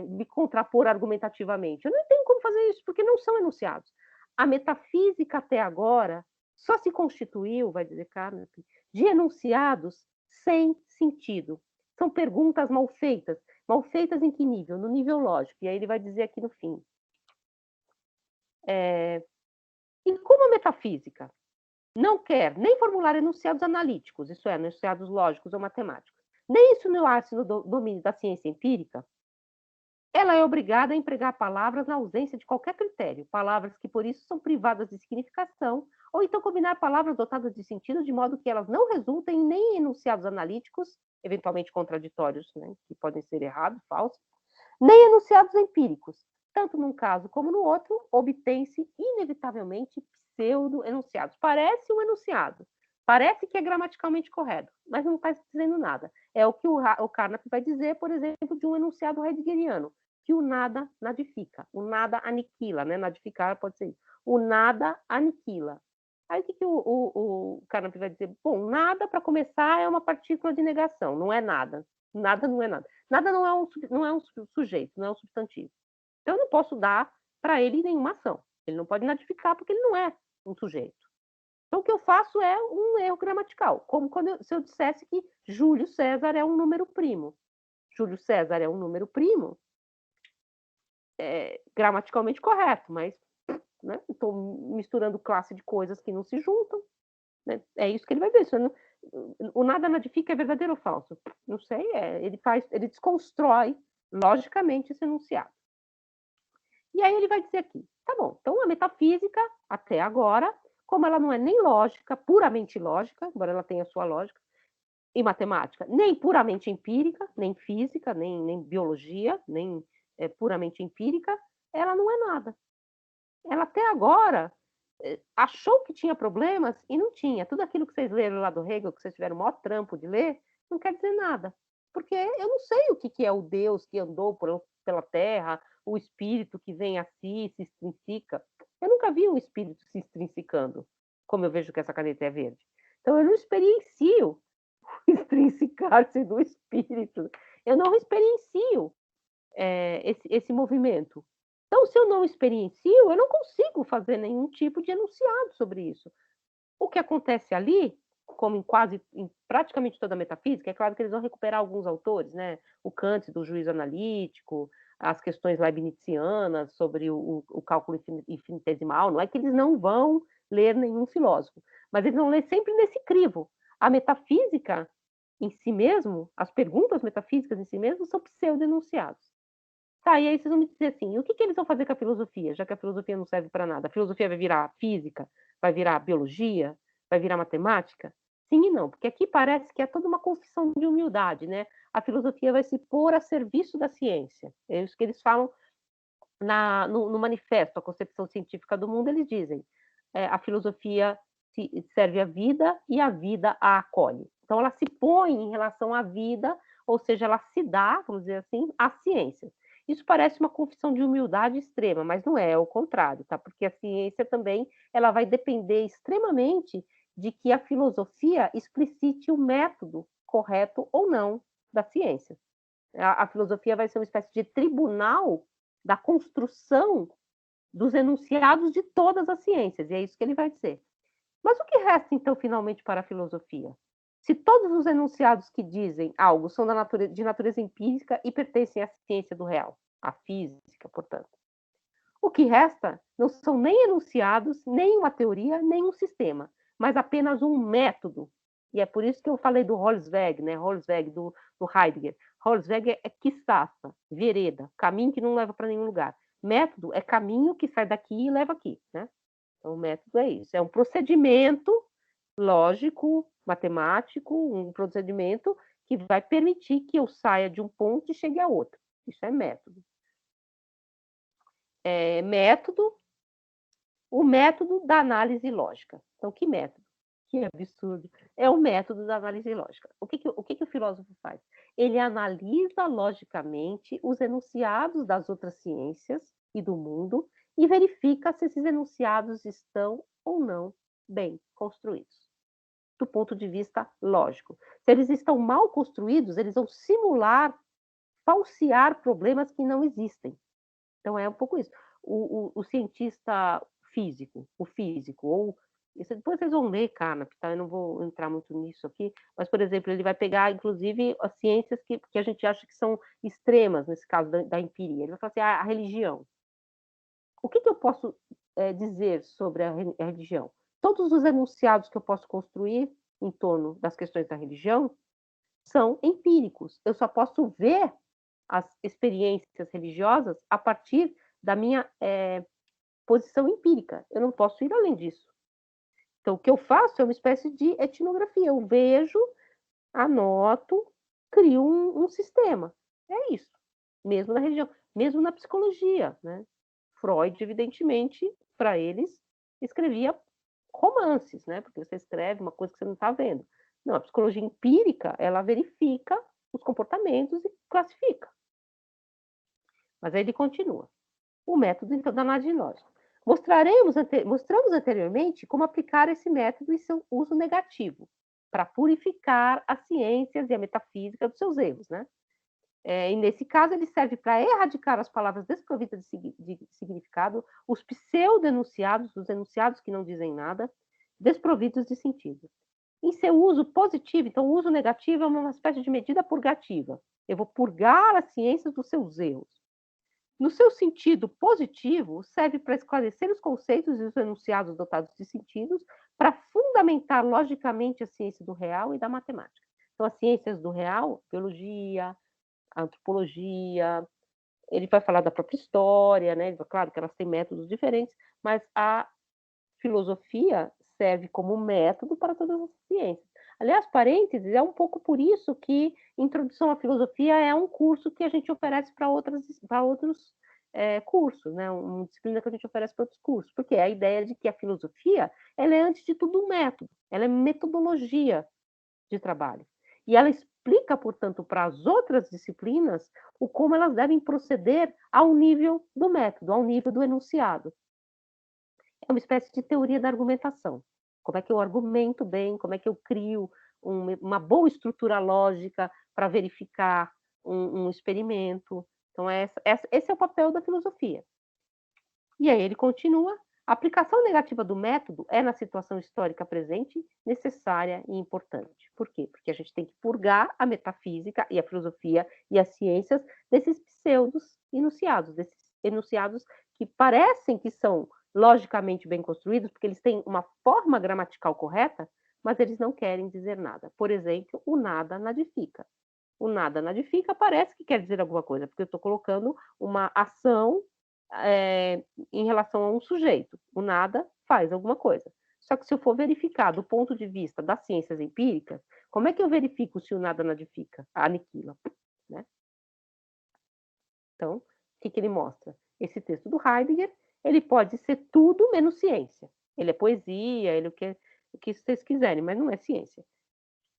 me contrapor argumentativamente. Eu não tenho como fazer isso, porque não são enunciados. A metafísica até agora só se constituiu, vai dizer Carnap, de enunciados sem sentido. São perguntas mal feitas. Mal feitas em que nível? No nível lógico. E aí ele vai dizer aqui no fim. E como a metafísica não quer nem formular enunciados analíticos, isso é, enunciados lógicos ou matemáticos, nem insinuar-se no domínio da ciência empírica, ela é obrigada a empregar palavras na ausência de qualquer critério, palavras que por isso são privadas de significação, ou então combinar palavras dotadas de sentido de modo que elas não resultem nem em enunciados analíticos, eventualmente contraditórios, né, que podem ser errados, falsos, nem enunciados empíricos. Tanto num caso como no outro, obtém-se inevitavelmente pseudo-enunciados. Parece um enunciado, parece que é gramaticalmente correto, mas não está dizendo nada. É o que o Carnap vai dizer, por exemplo, de um enunciado heideggeriano, que o nada nadifica, o nada aniquila, né? Nadificar pode ser isso. O nada aniquila. Aí o que o Carnap vai dizer? Bom, nada, para começar, é uma partícula de negação, não é nada. Nada não é nada. Nada não é um sujeito, não é um substantivo. Então, eu não posso dar para ele nenhuma ação. Ele não pode nadificar porque ele não é um sujeito. Então, o que eu faço é um erro gramatical, como se eu dissesse que Júlio César é um número primo. Júlio César é um número primo, gramaticalmente correto, mas né, estou misturando classe de coisas que não se juntam. Né? É isso que ele vai ver. O nada nadifica é verdadeiro ou falso? Não sei, ele desconstrói logicamente esse enunciado. E aí ele vai dizer aqui, tá bom, então a metafísica, até agora, como ela não é nem lógica, puramente lógica, embora ela tenha sua lógica, e matemática, nem puramente empírica, nem física, nem biologia, nem puramente empírica, ela não é nada. Ela até agora achou que tinha problemas e não tinha. Tudo aquilo que vocês leram lá do Hegel, que vocês tiveram o maior trampo de ler, não quer dizer nada. Porque eu não sei o que é o Deus que andou pela Terra, o espírito que vem a si, se extrinsica. Eu nunca vi um espírito se extrinsicando, como eu vejo que essa caneta é verde. Então, eu não experiencio o extrinsicar-se do espírito. Eu não experiencio esse movimento. Então, se eu não experiencio, eu não consigo fazer nenhum tipo de enunciado sobre isso. O que acontece ali, como em praticamente toda a metafísica, é claro que eles vão recuperar alguns autores, né? O Kant do juízo analítico, as questões leibnizianas sobre o cálculo infinitesimal, não é que eles não vão ler nenhum filósofo, mas eles vão ler sempre nesse crivo. A metafísica em si mesmo, as perguntas metafísicas em si mesmo, são pseudo-enunciados. Tá, e aí vocês vão me dizer assim, o que eles vão fazer com a filosofia, já que a filosofia não serve para nada? A filosofia vai virar física? Vai virar biologia? Vai virar matemática? Sim e não, porque aqui parece que é toda uma confissão de humildade, né? A filosofia vai se pôr a serviço da ciência. É isso que eles falam no manifesto, a concepção científica do mundo, eles dizem, a filosofia serve à vida e a vida a acolhe. Então, ela se põe em relação à vida, ou seja, ela se dá, vamos dizer assim, à ciência. Isso parece uma confissão de humildade extrema, mas não é o contrário, tá? Porque a ciência também ela vai depender extremamente de que a filosofia explicite o método correto ou não da ciência. A filosofia vai ser uma espécie de tribunal da construção dos enunciados de todas as ciências, e é isso que ele vai dizer. Mas o que resta, então, finalmente, para a filosofia? Se todos os enunciados que dizem algo são de natureza empírica e pertencem à ciência do real, à física, portanto. O que resta não são nem enunciados, nem uma teoria, nem um sistema, mas apenas um método. E é por isso que eu falei do Holzweg, né? Holzweg, do Heidegger. Holzweg é quistaça, vereda, caminho que não leva para nenhum lugar. Método é caminho que sai daqui e leva aqui, né? Então, o método é isso, é um procedimento lógico, matemático, um procedimento que vai permitir que eu saia de um ponto e chegue a outro. Isso é método. O método da análise lógica. Então, que método? Que absurdo. É o método da análise lógica. O que o filósofo faz? Ele analisa logicamente os enunciados das outras ciências e do mundo e verifica se esses enunciados estão ou não bem construídos, do ponto de vista lógico. Se eles estão mal construídos, eles vão simular, falsear problemas que não existem. Então, é um pouco isso. O cientista físico, ou depois vocês vão ler, Carnap, tá? Eu não vou entrar muito nisso aqui, mas, por exemplo, ele vai pegar, inclusive, as ciências que a gente acha que são extremas, nesse caso da empiria. Ele vai falar assim, a religião. O que eu posso dizer sobre a religião? Todos os enunciados que eu posso construir em torno das questões da religião são empíricos. Eu só posso ver as experiências religiosas a partir da minha posição empírica. Eu não posso ir além disso. Então, o que eu faço é uma espécie de etnografia. Eu vejo, anoto, crio um sistema. É isso. Mesmo na religião, mesmo na psicologia, né? Freud, evidentemente, para eles, escrevia romances, né? Porque você escreve uma coisa que você não está vendo. Não, a psicologia empírica, ela verifica os comportamentos e classifica. Mas aí ele continua. O método, então, da análise lógica. Mostramos anteriormente como aplicar esse método e seu uso negativo para purificar as ciências e a metafísica dos seus erros, né? E nesse caso, ele serve para erradicar as palavras desprovidas de significado, os pseudo-enunciados, os enunciados que não dizem nada, desprovidos de sentido. Em seu uso positivo, então, o uso negativo é uma espécie de medida purgativa. Eu vou purgar as ciências dos seus erros. No seu sentido positivo, serve para esclarecer os conceitos e os enunciados dotados de sentidos, para fundamentar logicamente a ciência do real e da matemática. Então, as ciências do real, biologia, a antropologia, ele vai falar da própria história, né? Claro que elas têm métodos diferentes, mas a filosofia serve como método para todas as ciências. Aliás, parênteses, é um pouco por isso que Introdução à Filosofia é um curso que a gente oferece para outros cursos, né? Uma disciplina que a gente oferece para outros cursos, porque é a ideia de que a filosofia, ela é, antes de tudo, um método, ela é metodologia de trabalho. E ela explica, portanto, para as outras disciplinas como elas devem proceder ao nível do método, ao nível do enunciado. É uma espécie de teoria da argumentação. Como é que eu argumento bem, como é que eu crio uma boa estrutura lógica para verificar um experimento. Então, esse é o papel da filosofia. E aí ele continua. A aplicação negativa do método é, na situação histórica presente, necessária e importante. Por quê? Porque a gente tem que purgar a metafísica e a filosofia e as ciências desses pseudos enunciados, desses enunciados que parecem que são logicamente bem construídos, porque eles têm uma forma gramatical correta, mas eles não querem dizer nada. Por exemplo, o nada nadifica. O nada nadifica parece que quer dizer alguma coisa, porque eu estou colocando uma ação em relação a um sujeito. O nada faz alguma coisa. Só que se eu for verificar do ponto de vista das ciências empíricas, como é que eu verifico se o nada nadifica, aniquila, né? Então, o que ele mostra? Esse texto do Heidegger, ele pode ser tudo menos ciência. Ele é poesia, ele é o que vocês quiserem, mas não é ciência.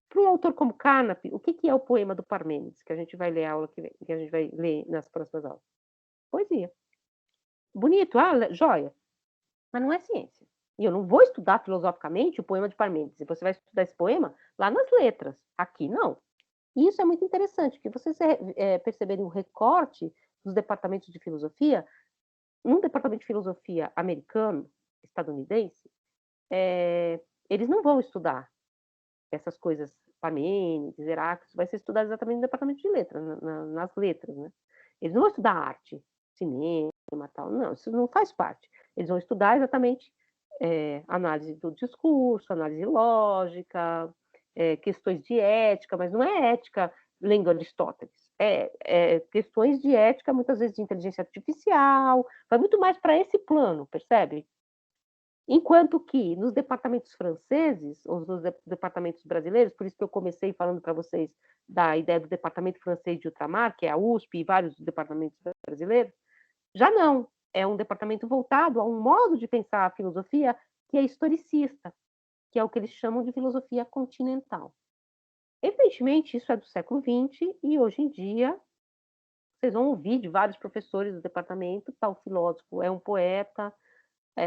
Para um autor como Carnap, o que é o poema do Parmênides, que a gente vai ler a aula que vem, que a gente vai ler nas próximas aulas? Poesia. Bonito, joia, mas não é ciência. E eu não vou estudar filosoficamente o poema de Parmênides. Você vai estudar esse poema lá nas letras. Aqui, não. E isso é muito interessante, porque vocês perceberem o recorte dos departamentos de filosofia. Num departamento de filosofia americano, estadunidense, eles não vão estudar essas coisas, Parmênides, Heráclito, vai ser estudado exatamente no departamento de letras, nas letras, né? Eles não vão estudar arte, cinema, tal, não, isso não faz parte. Eles vão estudar exatamente análise do discurso, análise lógica, questões de ética, mas não é ética lendo Aristóteles, questões de ética, muitas vezes de inteligência artificial, vai muito mais para esse plano, percebe? Enquanto que nos departamentos franceses, ou nos departamentos brasileiros, por isso que eu comecei falando para vocês da ideia do departamento francês de ultramar, que é a USP e vários departamentos brasileiros, já não. É um departamento voltado a um modo de pensar a filosofia que é historicista, que é o que eles chamam de filosofia continental. Evidentemente, isso é do século XX e hoje em dia vocês vão ouvir de vários professores do departamento, tal filósofo é um poeta,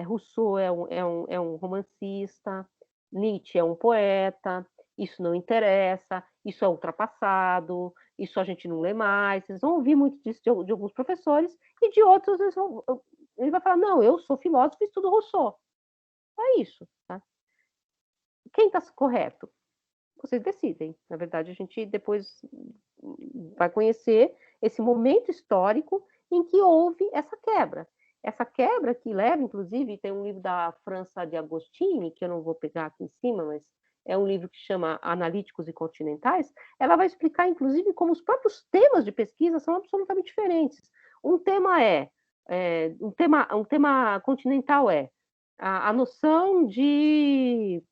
Rousseau é um romancista, Nietzsche é um poeta, isso não interessa, isso é ultrapassado, isso a gente não lê mais. Vocês vão ouvir muito disso de alguns professores, e de outros ele vai falar, não, eu sou filósofo e estudo Rousseau. É isso. Tá? Quem está correto? Vocês decidem. Na verdade, a gente depois vai conhecer esse momento histórico em que houve essa quebra. Essa quebra que leva, inclusive, tem um livro da França de Agostini, que eu não vou pegar aqui em cima, mas é um livro que chama Analíticos e Continentais, ela vai explicar, inclusive, como os próprios temas de pesquisa são absolutamente diferentes. Um tema um tema continental é a noção de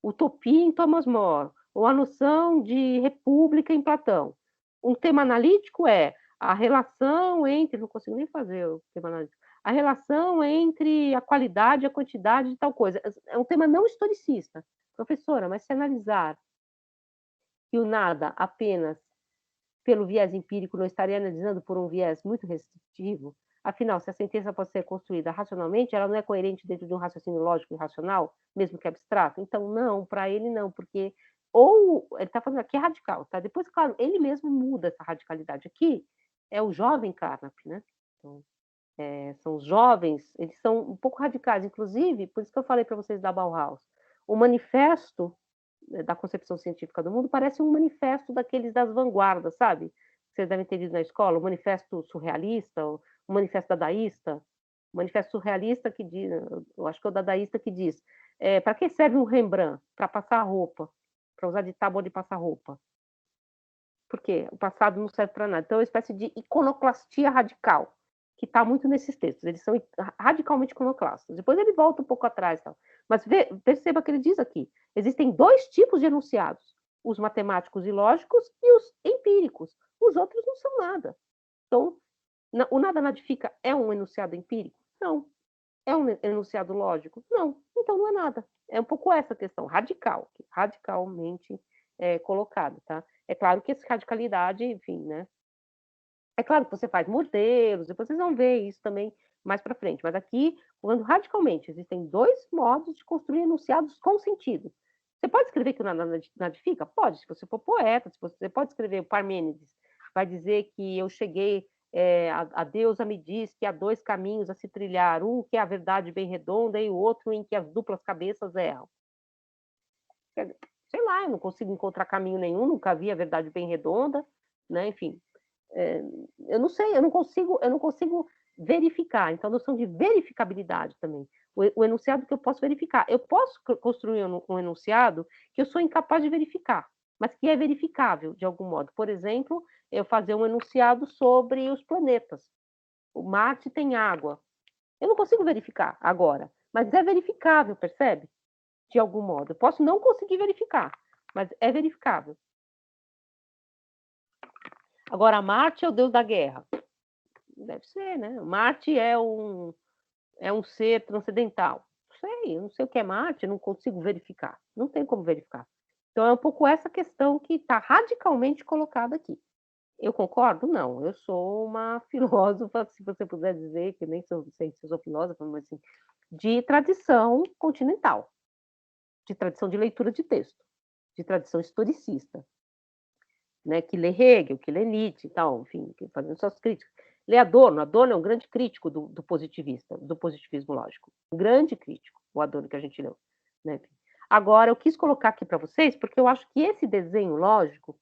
utopia em Thomas More, ou a noção de república em Platão. Um tema analítico é a relação entre, não consigo nem fazer o tema analítico, a relação entre a qualidade e a quantidade de tal coisa. É um tema não historicista. Professora, mas se analisar que o nada apenas pelo viés empírico não estaria analisando por um viés muito restritivo, afinal, se a sentença pode ser construída racionalmente, ela não é coerente dentro de um raciocínio lógico e racional, mesmo que abstrato? Então, não, para ele não, porque ou ele está falando aqui é radical, tá? Depois, claro, ele mesmo muda essa radicalidade. Aqui é o jovem Carnap, né? Então, são os jovens, eles são um pouco radicais, inclusive, por isso que eu falei para vocês da Bauhaus. O manifesto da concepção científica do mundo parece um manifesto daqueles das vanguardas, sabe? Vocês devem ter lido na escola, o manifesto surrealista, o manifesto dadaísta. O manifesto surrealista que diz, eu acho que é o dadaísta que diz, para que serve um Rembrandt? Para passar roupa, para usar de tábua de passar roupa. Por quê? O passado não serve para nada. Então, é uma espécie de iconoclastia radical, que está muito nesses textos. Eles são radicalmente iconoclastas. Depois ele volta um pouco atrás. Tal. Mas perceba que ele diz aqui, existem dois tipos de enunciados, os matemáticos e lógicos e os empíricos. Os outros não são nada. Então, o nada nadifica é um enunciado empírico? Não. É um enunciado lógico? Não. Então não é nada. É um pouco essa questão, radicalmente colocada, tá? É claro que essa radicalidade, enfim, né? É claro que você faz modelos, depois vocês vão ver isso também mais para frente. Mas aqui, falando radicalmente, existem dois modos de construir enunciados com sentido. Você pode escrever que o nada nadifica? Pode, se você for poeta, se você pode escrever o Parmênides, vai dizer que eu cheguei, a deusa me diz que há dois caminhos a se trilhar, um que é a verdade bem redonda e o outro em que as duplas cabeças erram. Sei lá, eu não consigo encontrar caminho nenhum, nunca vi a verdade bem redonda, né? Enfim, eu não sei, eu não consigo verificar. Então, a noção de verificabilidade também. O enunciado que eu posso verificar. Eu posso construir um enunciado que eu sou incapaz de verificar, mas que é verificável de algum modo. Por exemplo, eu fazer um enunciado sobre os planetas. O Marte tem água. Eu não consigo verificar agora, mas é verificável, percebe? De algum modo. Eu posso não conseguir verificar, mas é verificável. Agora, Marte é o deus da guerra. Deve ser, né? Marte é um ser transcendental. Eu não sei o que é Marte, não consigo verificar. Não tem como verificar. Então, é um pouco essa questão que está radicalmente colocada aqui. Eu concordo? Não. Eu sou uma filósofa, se você puder dizer, que nem sei se eu sou filósofa, mas assim, de tradição continental, de tradição de leitura de texto, de tradição historicista, né? Que lê Hegel, que lê Nietzsche e tal, enfim, fazendo suas críticas. Lê Adorno. Adorno é um grande crítico do positivismo lógico. Um grande crítico, o Adorno que a gente leu. Né? Agora, eu quis colocar aqui para vocês, porque eu acho que esse desenho lógico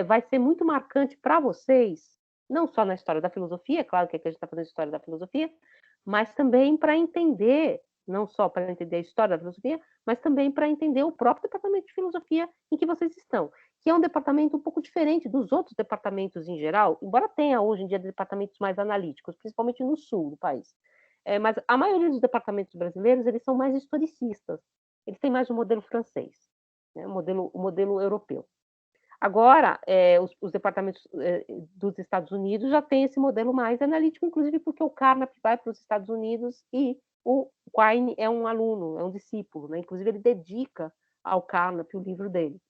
vai ser muito marcante para vocês, não só na história da filosofia, claro que aqui a gente está fazendo história da filosofia, mas também para entender, não só para entender a história da filosofia, mas também para entender o próprio departamento de filosofia em que vocês estão, que é um departamento um pouco diferente dos outros departamentos em geral, embora tenha hoje em dia departamentos mais analíticos, principalmente no sul do país. mas a maioria dos departamentos brasileiros, eles são mais historicistas, eles têm mais o modelo francês, né, o modelo europeu. Agora, os departamentos dos Estados Unidos já têm esse modelo mais analítico, inclusive porque o Carnap vai para os Estados Unidos e o Quine é um aluno, é um discípulo, né? Inclusive ele dedica ao Carnap o livro dele.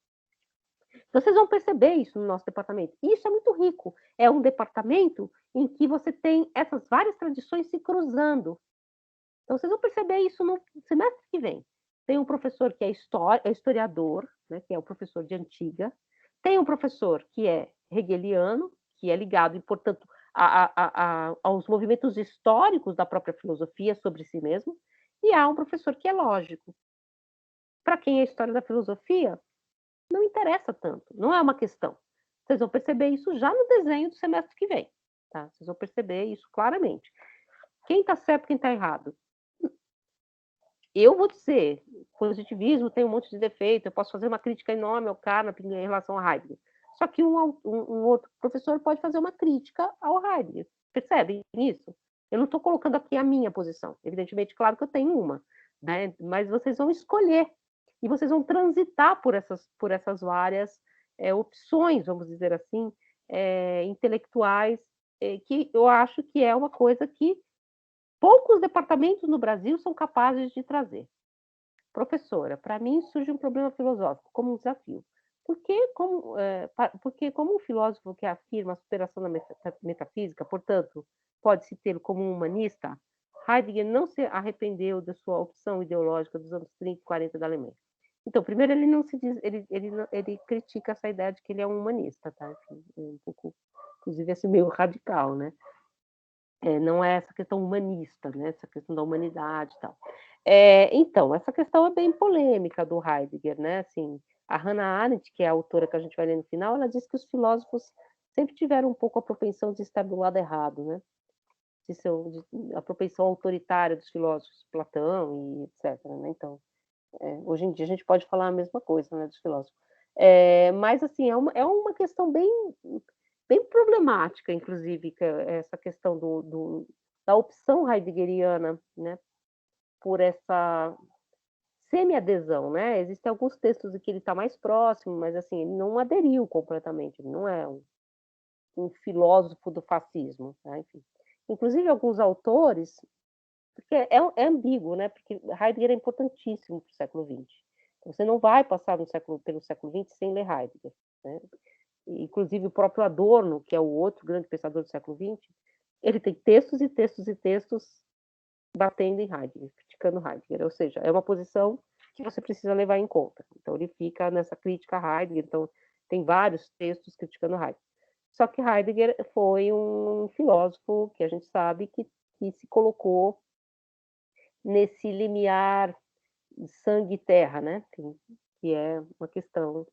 Então, vocês vão perceber isso no nosso departamento. E isso é muito rico. É um departamento em que você tem essas várias tradições se cruzando. Então, vocês vão perceber isso no semestre que vem. Tem um professor que é historiador, né, que é o professor de Antiga. Tem um professor que é hegeliano, que é ligado, e, portanto, aos movimentos históricos da própria filosofia sobre si mesmo. E há um professor que é lógico. Para quem é a história da filosofia, não interessa tanto, não é uma questão. Vocês vão perceber isso já no desenho do semestre que vem. Tá? Vocês vão perceber isso claramente. Quem está certo, quem está errado? Eu vou dizer, positivismo tem um monte de defeito, eu posso fazer uma crítica enorme ao Carnap em relação a Heidegger. Só que um outro professor pode fazer uma crítica ao Heidegger. Percebem isso? Eu não estou colocando aqui a minha posição. Evidentemente, claro que eu tenho uma, né? Mas vocês vão escolher e vocês vão transitar por essas várias opções, vamos dizer assim, intelectuais, que eu acho que é uma coisa que poucos departamentos no Brasil são capazes de trazer. Professora, para mim surge um problema filosófico como um desafio. Porque como um filósofo que afirma a superação da metafísica, portanto, pode-se tê-lo como um humanista, Heidegger não se arrependeu da sua opção ideológica dos anos 30 e 40 da Alemanha. Então, primeiro, ele não se diz, ele critica essa ideia de que ele é um humanista, tá? Um pouco, inclusive, assim, meio radical, né? Não é essa questão humanista, né? Essa questão da humanidade e tal. Então, essa questão é bem polêmica do Heidegger, né? Assim, a Hannah Arendt, que é a autora que a gente vai ler no final, ela diz que os filósofos sempre tiveram um pouco a propensão de estar do lado errado, né? A propensão autoritária dos filósofos, Platão e etc. Né? Então, hoje em dia a gente pode falar a mesma coisa, né, dos filósofos. Mas, assim, é uma questão bem problemática, inclusive, essa questão da opção heideggeriana, né, por essa semi-adesão, né? Existem alguns textos em que ele está mais próximo, mas, assim, ele não aderiu completamente, ele não é um filósofo do fascismo, tá? Enfim. Inclusive, alguns autores, porque é ambíguo, né? Porque Heidegger é importantíssimo para o século XX. Você não vai passar pelo século XX sem ler Heidegger, né? Inclusive o próprio Adorno, que é o outro grande pensador do século XX, ele tem textos e textos e textos batendo em Heidegger, criticando Heidegger, ou seja, é uma posição que você precisa levar em conta. Então ele fica nessa crítica a Heidegger, então tem vários textos criticando Heidegger. Só que Heidegger foi um filósofo que a gente sabe que se colocou nesse limiar sangue e terra, né? Que é uma questão.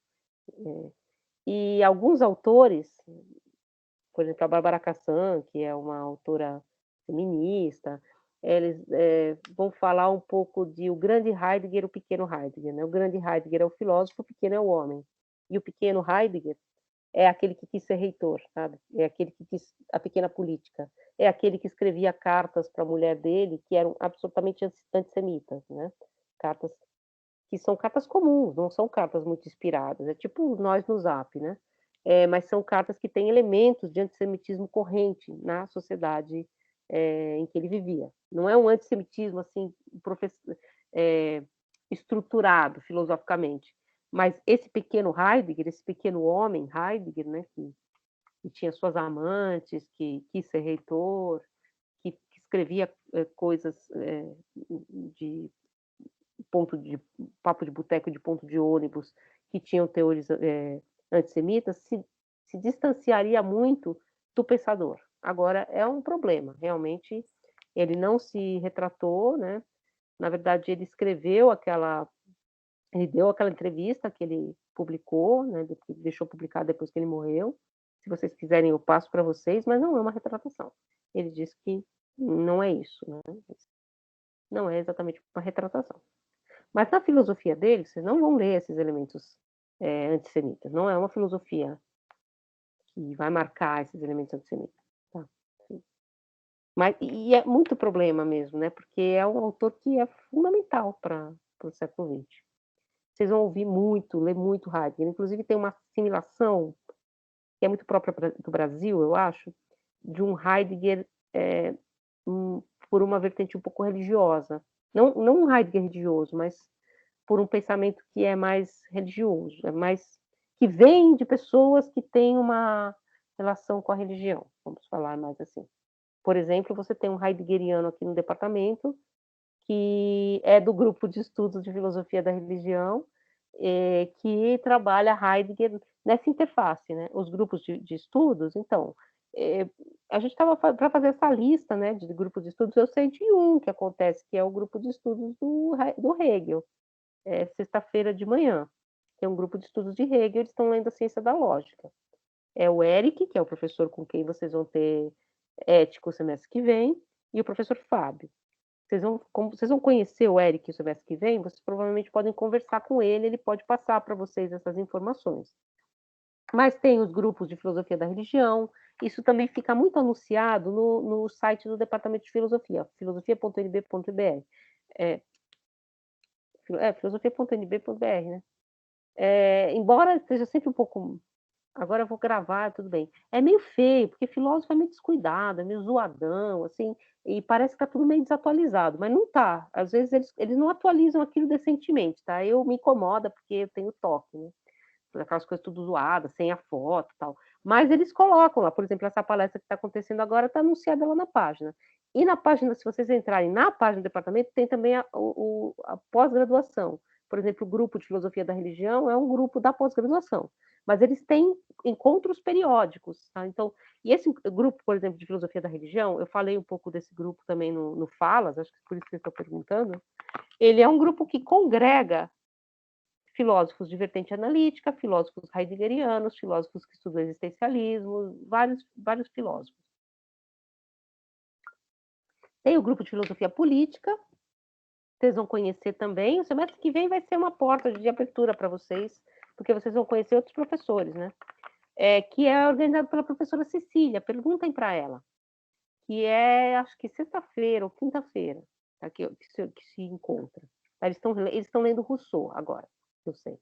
E alguns autores, por exemplo, a Bárbara Cassan, que é uma autora feminista, eles vão falar um pouco de o grande Heidegger e o pequeno Heidegger. Né? O grande Heidegger é o filósofo, o pequeno é o homem. E o pequeno Heidegger é aquele que quis ser reitor, sabe? É aquele que quis a pequena política. É aquele que escrevia cartas para a mulher dele que eram absolutamente antissemitas, né? Cartas que são cartas comuns, não são cartas muito inspiradas. É tipo nós no Zap, né? Mas são cartas que têm elementos de antissemitismo corrente na sociedade em que ele vivia. Não é um antissemitismo assim estruturado filosoficamente, mas esse pequeno Heidegger, esse pequeno homem Heidegger, né, que tinha suas amantes, que quis ser reitor, que escrevia coisas de papo de boteco, de ponto de ônibus, que tinham teorias antissemitas, se distanciaria muito do pensador. Agora, é um problema, realmente, ele não se retratou, né? Na verdade, ele deu aquela entrevista que ele publicou, né? Deixou publicado depois que ele morreu. Se vocês quiserem, eu passo para vocês, mas não é uma retratação. Ele disse que não é isso, né? Não é exatamente uma retratação. Mas na filosofia dele, vocês não vão ler esses elementos antissemitas. Não é uma filosofia que vai marcar esses elementos antissemitas. Tá? E é muito problema mesmo, né? Porque é um autor que é fundamental para o século XX. Vocês vão ouvir muito, ler muito Heidegger. Inclusive, tem uma assimilação que é muito própria do Brasil, eu acho, de um Heidegger por uma vertente um pouco religiosa. Não um Heidegger religioso, mas por um pensamento que é mais religioso, é mais que vem de pessoas que têm uma relação com a religião, vamos falar mais assim. Por exemplo, você tem um heideggeriano aqui no departamento, que é do grupo de estudos de filosofia da religião, que trabalha Heidegger nessa interface, né? Os grupos de estudos, então, a gente estava para fazer essa lista, né, de grupos de estudos, eu sei de um que acontece, que é o grupo de estudos do Hegel, sexta-feira de manhã. Tem um grupo de estudos de Hegel, eles estão lendo a ciência da lógica. É o Eric, que é o professor com quem vocês vão ter ético o semestre que vem, e o professor Fábio. Como vocês vão conhecer o Eric o semestre que vem, vocês provavelmente podem conversar com ele pode passar para vocês essas informações. Mas tem os grupos de filosofia da religião, isso também fica muito anunciado no site do Departamento de Filosofia, filosofia.nb.br. Filosofia.nb.br, né? Embora esteja sempre um pouco. Agora eu vou gravar, tudo bem. É meio feio, porque filósofo é meio descuidado, é meio zoadão, assim, e parece que está tudo meio desatualizado, mas não está. Às vezes eles não atualizam aquilo decentemente, tá? Eu me incomoda porque eu tenho toque, né? Aquelas coisas tudo zoadas, sem a foto e tal. Mas eles colocam lá, por exemplo, essa palestra que está acontecendo agora está anunciada lá na página. E na página, se vocês entrarem na página do departamento, tem também a pós-graduação. Por exemplo, o grupo de filosofia da religião é um grupo da pós-graduação. Mas eles têm encontros periódicos, tá? Então, e esse grupo, por exemplo, de filosofia da religião, eu falei um pouco desse grupo também no Falas, acho que por isso que vocês estão perguntando. Ele é um grupo que congrega filósofos de vertente analítica, filósofos heideggerianos, filósofos que estudam existencialismo, vários filósofos. Tem o grupo de filosofia política, vocês vão conhecer também. O semestre que vem vai ser uma porta de abertura para vocês, porque vocês vão conhecer outros professores, né? Que é organizado pela professora Cecília. Perguntem para ela, que é, acho que sexta-feira ou quinta-feira, tá? que se encontra. Tá? Eles estão lendo Rousseau agora, eu sei.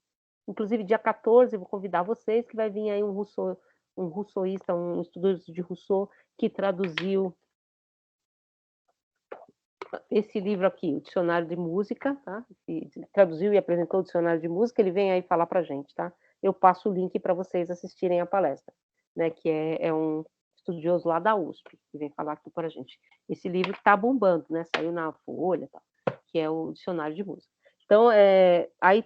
Inclusive, dia 14, eu vou convidar vocês, que vai vir aí um rousseauista, um estudioso de Rousseau, que traduziu esse livro aqui, o Dicionário de Música, tá? Traduziu e apresentou o Dicionário de Música, ele vem aí falar para a gente, tá? Eu passo o link para vocês assistirem a palestra, né? Que é um estudioso lá da USP, que vem falar aqui para a gente. Esse livro está bombando, né? Saiu na Folha, tá? Que é o Dicionário de Música. Então, aí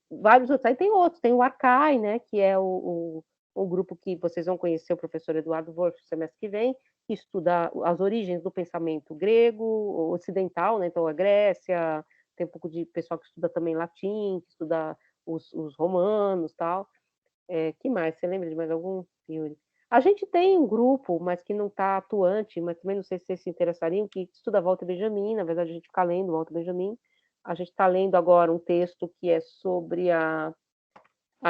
vários outros, aí tem outros, tem o Arcai, né? Que é o grupo que vocês vão conhecer o professor Eduardo Wolff no semestre que vem, que estuda as origens do pensamento grego, ocidental, né? Então a Grécia, tem um pouco de pessoal que estuda também latim, que estuda os romanos, tal. Que mais? Você lembra de mais algum, Yuri? A gente tem um grupo, mas que não está atuante, mas também não sei se vocês se interessariam, que estuda Walter Benjamin. Na verdade, a gente fica lendo Walter Benjamin. A gente está lendo agora um texto que é sobre a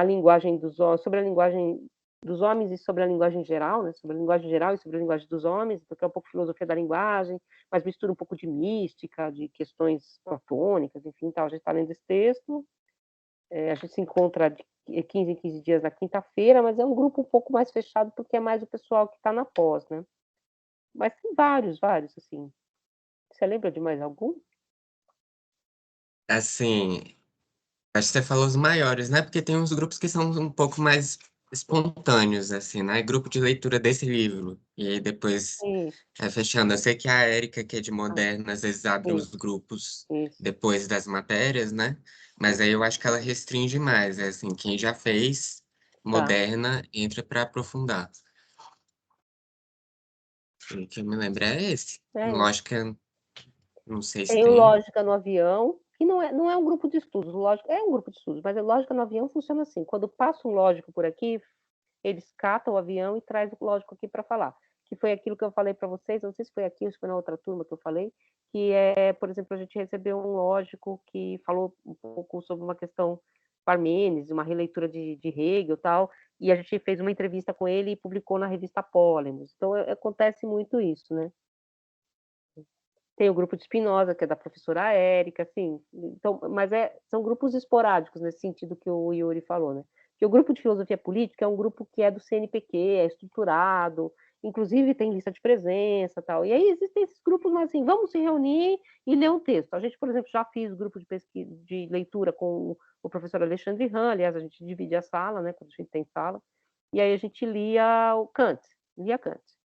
linguagem sobre a linguagem dos homens e sobre a linguagem geral, né? Sobre a linguagem geral e sobre a linguagem dos homens, porque é um pouco filosofia da linguagem, mas mistura um pouco de mística, de questões platônicas, enfim, tal. A gente está lendo esse texto, a gente se encontra de 15 em 15 dias na quinta-feira, mas é um grupo um pouco mais fechado, porque é mais o pessoal que está na pós, né? Mas tem vários, assim. Você lembra de mais algum? Assim, acho que você falou os maiores, né? Porque tem uns grupos que são um pouco mais espontâneos, assim, né? Grupo de leitura desse livro. E aí depois, Isso. fechando, eu sei que a Érica, que é de Ah, moderna, às vezes abre os isso, grupos isso. depois das matérias, né? Mas aí eu acho que ela restringe mais, é assim, quem já fez Tá. moderna entra para aprofundar. O que eu me lembro é esse. É. Lógica, não sei se Tem o tem. Lógica no Avião, que não é um grupo de estudos, lógica, é um grupo de estudos, mas a Lógica no Avião funciona assim, quando passa um lógico por aqui, eles catam o avião e traz o lógico aqui para falar, que foi aquilo que eu falei para vocês, não sei se foi aqui ou se foi na outra turma que eu falei, que por exemplo, a gente recebeu um lógico que falou um pouco sobre uma questão Parmênides, uma releitura de Hegel e tal, e a gente fez uma entrevista com ele e publicou na revista Polemos. Então, acontece muito isso, né? Tem o grupo de Spinoza, que é da professora Érica, assim, então, mas são grupos esporádicos, nesse sentido que o Yuri falou, né? Porque o grupo de filosofia política é um grupo que é do CNPq, é estruturado, inclusive tem lista de presença, tal. E aí existem esses grupos, mas assim, vamos se reunir e ler um texto. A gente, por exemplo, já fiz grupo de pesquisa, de leitura com o professor Alexandre Han, aliás, a gente divide a sala, né, quando a gente tem sala, e aí a gente lia Kant,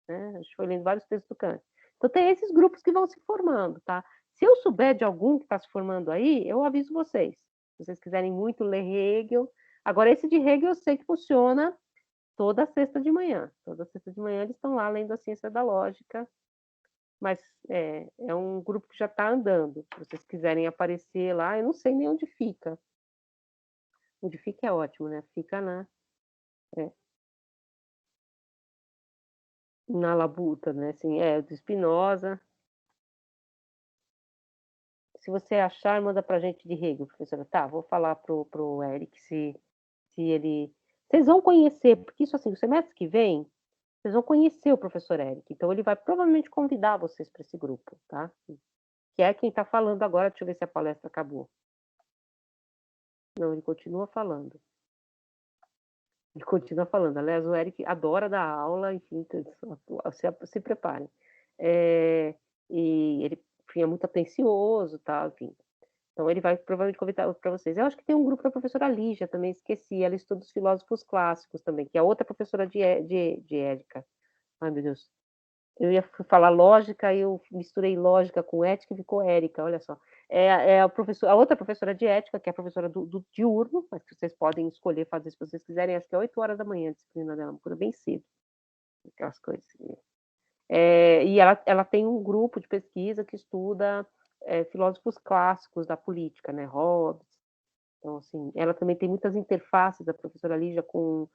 né? A gente foi lendo vários textos do Kant. Então tem esses grupos que vão se formando, tá? Se eu souber de algum que está se formando aí, eu aviso vocês. Se vocês quiserem muito ler Hegel. Agora, esse de Hegel eu sei que funciona toda sexta de manhã. Toda sexta de manhã eles estão lá lendo a ciência da lógica, mas é um grupo que já está andando. Se vocês quiserem aparecer lá, eu não sei nem onde fica. Onde fica é ótimo, né? Fica na Labuta, né? Assim, do Spinoza. Se você achar, manda para a gente de Hegel, professora. Tá, vou falar pro Eric se ele... Vocês vão conhecer, porque isso assim, o semestre que vem, vocês vão conhecer o professor Eric. Então, ele vai provavelmente convidar vocês para esse grupo, tá? Que é quem está falando agora. Deixa eu ver se a palestra acabou. Não, ele continua falando. Ele continua falando. Aliás, o Eric adora dar aula, enfim, se preparem. E ele é muito atencioso, tá? Enfim. Então, ele vai provavelmente convidar para vocês. Eu acho que tem um grupo da professora Lígia, também esqueci. Ela estuda os filósofos clássicos também, que é outra professora de ética. Ai, meu Deus. Eu ia falar lógica e eu misturei lógica com ética e ficou Érica, olha só. A outra professora de ética, que é a professora do diurno, mas que vocês podem escolher fazer se vocês quiserem, acho que é 8 horas da manhã a disciplina dela, uma coisa bem cedo. Aquelas coisas. E ela tem um grupo de pesquisa que estuda filósofos clássicos da política, né? Hobbes. Então, assim, ela também tem muitas interfaces, a professora Lígia, com